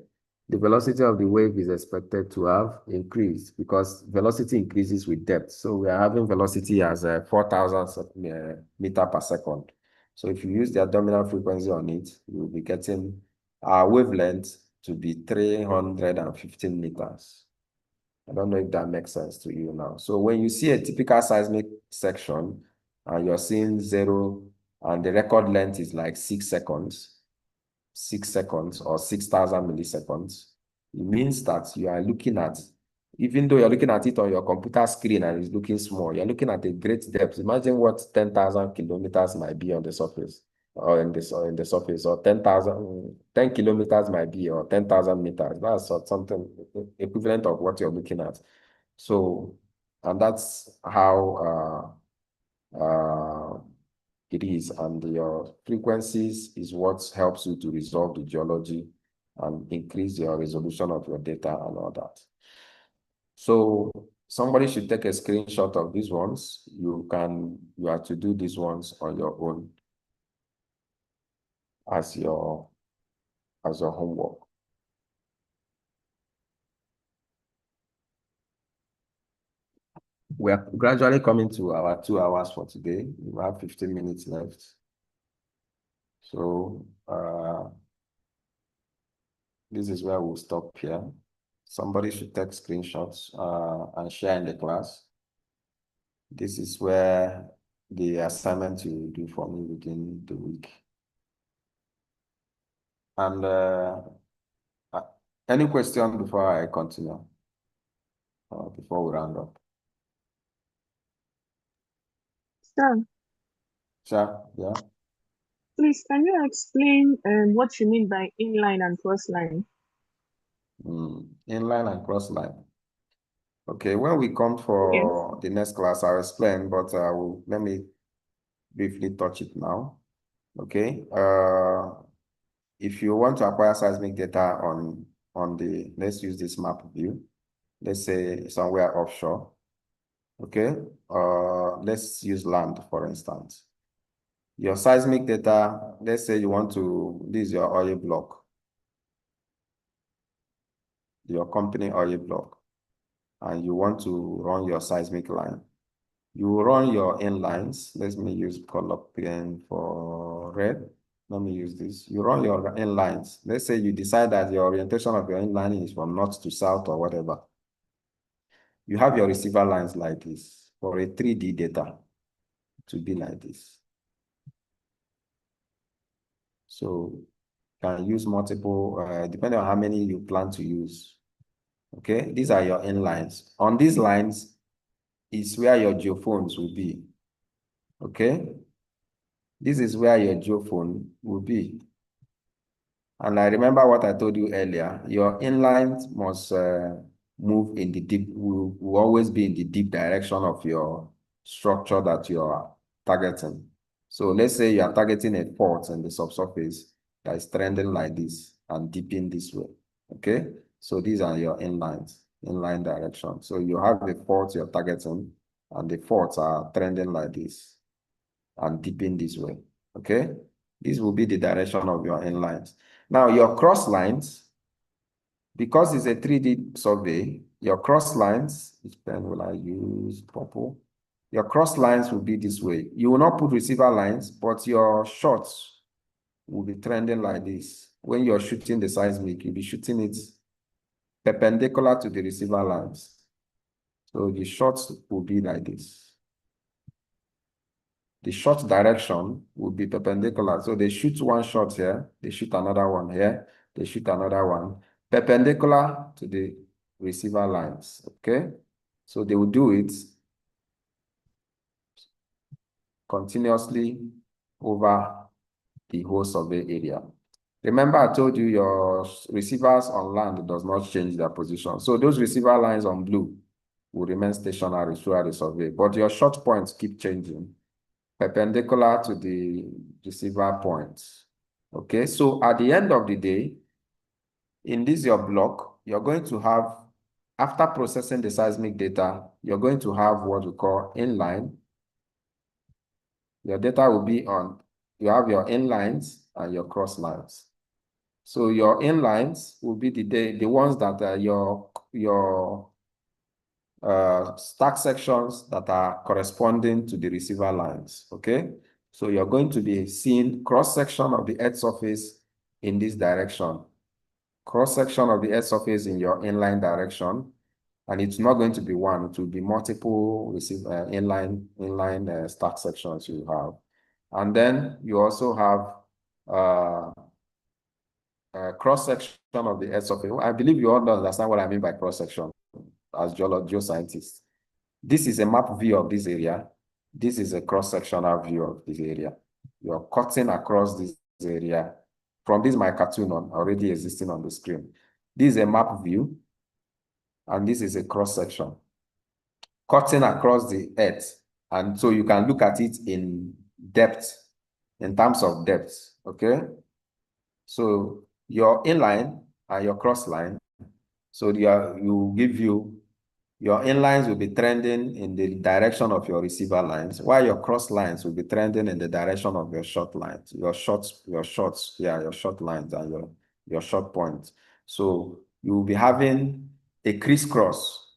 The velocity of the wave is expected to have increased because velocity increases with depth. So we are having velocity as 4,000 meter per second. So if you use the abdominal frequency on it, you'll be getting our wavelength to be 315 meters. I don't know if that makes sense to you now. So when you see a typical seismic section and you're seeing 0 and the record length is like 6 seconds, 6 seconds or 6,000 milliseconds, it means that you are looking at, even though you're looking at it on your computer screen and it's looking small, you're looking at a great depth. Imagine what 10,000 kilometers might be on the surface, or in the surface, or 10 kilometers might be, or 10,000 meters. That's something equivalent of what you're looking at. So, and that's how it is, and your frequencies is what helps you to resolve the geology and increase your resolution of your data and all that. So somebody should take a screenshot of these ones. You have to do these ones on your own as your homework. We are gradually coming to our 2 hours for today. We have 15 minutes left. So this is where we'll stop here. Somebody should take screenshots and share in the class. This is where the assignment you will do for me within the week. And any question before I continue? Before we round up? Sir, Sure, yeah. please, can you explain what you mean by inline and crossline? Inline and crossline. Okay, when we come Yes. for the next class, I'll explain, but let me briefly touch it now. Okay. If you want to acquire seismic data on the, let's use this map view, let's say somewhere offshore. Okay. Let's use land, for instance. Your seismic data, let's say you want to, this is your oil block, your company oil block, and you want to run your seismic line. You run your inlines. Let me use color pen for red. Let me use this. You run your inlines. Let's say you decide that your orientation of your inline is from north to south or whatever. You have your receiver lines like this for a 3D data to be like this. So you can use multiple, depending on how many you plan to use. Okay, these are your inlines. On these lines is where your geophones will be. Okay, this is where your geophone will be. And I remember what I told you earlier, your inlines must move in the deep, will always be in the deep direction of your structure that you are targeting. So let's say you are targeting a fault in the subsurface that is trending like this and dipping this way. Okay, so these are your inlines, inline direction. So you have the fault you're targeting, and the faults are trending like this and dipping this way. Okay, this will be the direction of your inlines. Now your cross lines, because it's a 3D survey, your cross lines, which pen will I use? Purple. Your cross lines will be this way. You will not put receiver lines, but your shots will be trending like this. When you're shooting the seismic, you'll be shooting it perpendicular to the receiver lines. So the shots will be like this. The shot direction will be perpendicular. So they shoot one shot here, they shoot another one here, they shoot another one, perpendicular to the receiver lines, okay? So they will do it continuously over the whole survey area. Remember, I told you your receivers on land does not change their position. So those receiver lines on blue will remain stationary throughout the survey, but your shot points keep changing perpendicular to the receiver points. Okay, so at the end of the day, in this your block, you're going to have, after processing the seismic data, you're going to have what we call inline. Your data will be on, you have your inlines and your cross lines. So your inlines will be the ones that are your stack sections that are corresponding to the receiver lines, okay? So you're going to be seeing cross-section of the earth surface in this direction, cross-section of the earth surface in your inline direction, and it's not going to be one, it will be multiple inline stack sections you have. And then you also have cross-section of the earth surface. I believe you all understand what I mean by cross-section as geoscientists. This is a map view of this area. This is a cross-sectional view of this area. You're cutting across this area. From this, my cartoon already existing on the screen. This is a map view, and this is a cross-section. Cutting across the earth. And so you can look at it in depth, in terms of depth, okay? So your inline and your cross line, so you give you, your inlines will be trending in the direction of your receiver lines, while your cross lines will be trending in the direction of your short lines, your short lines and your short points. So you will be having a crisscross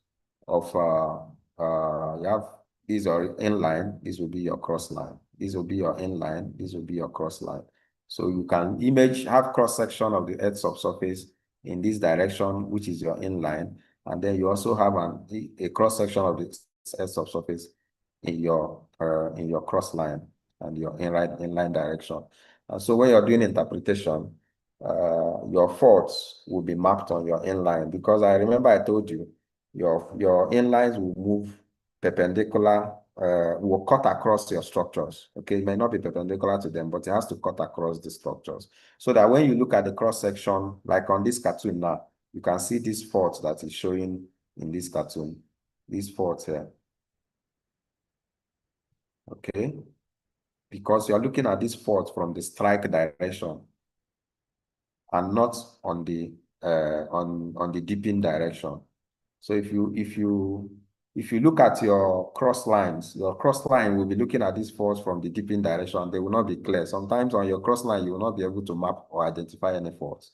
of, you have, these are inline, this will be your cross line. This will be your inline, this will be your cross line. So you can have cross section of the earth subsurface in this direction, which is your inline. And then you also have a cross section of the earth subsurface in your cross line and your inline direction. And so when you're doing interpretation, your faults will be mapped on your inline, because I remember I told you your inlines will move perpendicular, will cut across your structures. Okay, it may not be perpendicular to them, but it has to cut across the structures. So that when you look at the cross section, like on this cartoon now, you can see this fault that is showing in this cartoon, this fault here. Okay, because you're looking at this fault from the strike direction and not on the on the dipping direction. So if you look at your cross lines, your cross line will be looking at these faults from the dipping direction. They will not be clear. Sometimes on your cross line, you will not be able to map or identify any faults.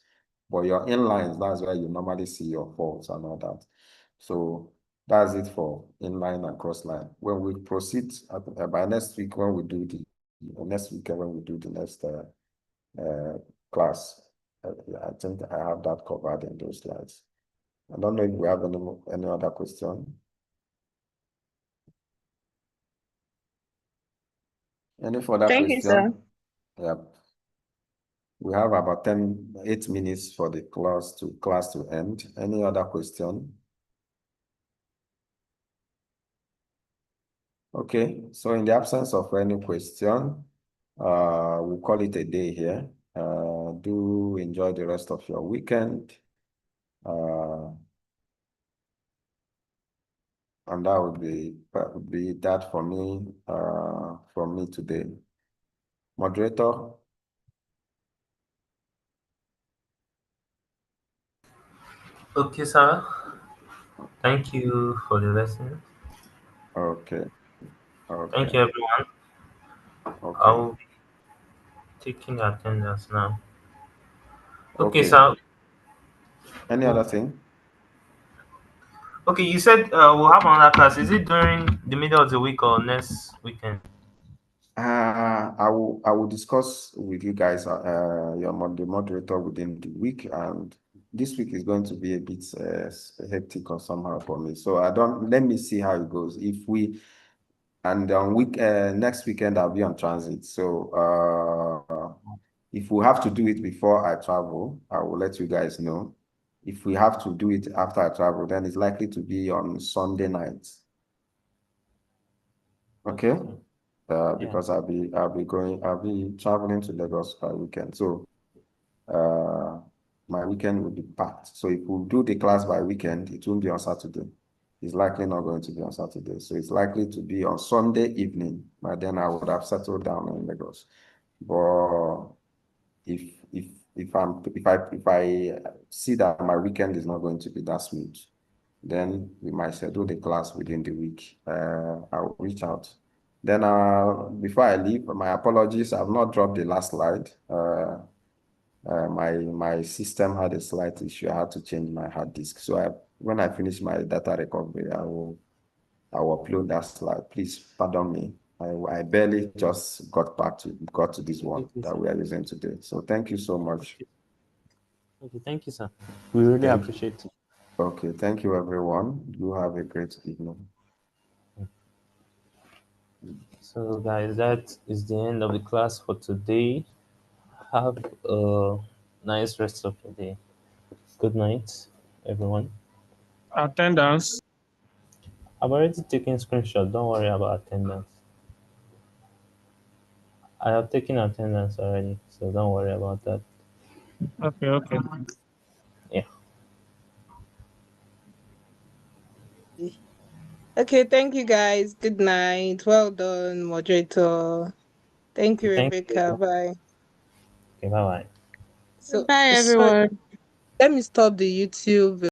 But your inlines, that's where you normally see your faults and all that. So That's it for inline and cross line. When we proceed by next week, when we do the next weekend, when we do the next class, I think I have that covered in those slides. I don't know if we have any other question. Any further Thank you, sir. question? Yep. We have about 8 minutes for the class to end. Any other question? Okay, so in the absence of any question, we'll call it a day here. Do enjoy the rest of your weekend. And that would be that for me, from me today. Moderator? Okay, sir. Thank you for the lesson. Okay. Thank you, everyone. Okay. I'll be taking attendance now. Okay, Okay. sir. Any other thing? Okay, you said we'll have another class. Is it during the middle of the week or next weekend? I will discuss with you guys, the moderator within the week, and this week is going to be a bit hectic or somehow for me. So let me see how it goes. And on next weekend I'll be on transit. So if we have to do it before I travel, I will let you guys know. If we have to do it after I travel, then it's likely to be on Sunday night. Okay? Because I'll be traveling to Lagos by weekend. So my weekend will be packed. So if we do the class by weekend, it won't be on Saturday. It's likely not going to be on Saturday. So it's likely to be on Sunday evening. By then I would have settled down in Lagos. But if I see that my weekend is not going to be that smooth, then we might schedule the class within the week. I'll reach out. Then before I leave, my apologies. I've not dropped the last slide. My system had a slight issue. I had to change my hard disk. So when I finish my data recovery, I will upload that slide. Please pardon me. I barely just got to this one that we are using today. So thank you so much. Okay, thank you, sir. We really appreciate it. Okay, thank you, everyone. You have a great evening. So, guys, that is the end of the class for today. Have a nice rest of your day. Good night, everyone. Attendance. I've already taken screenshot. Don't worry about attendance. I have taken attendance already, so don't worry about that. Okay. Yeah. Okay, thank you guys. Good night. Well done, moderator. Thank you, Thank Rebecca. you. Bye. Okay, bye bye. So, Bye, sorry, everyone. let me stop the YouTube.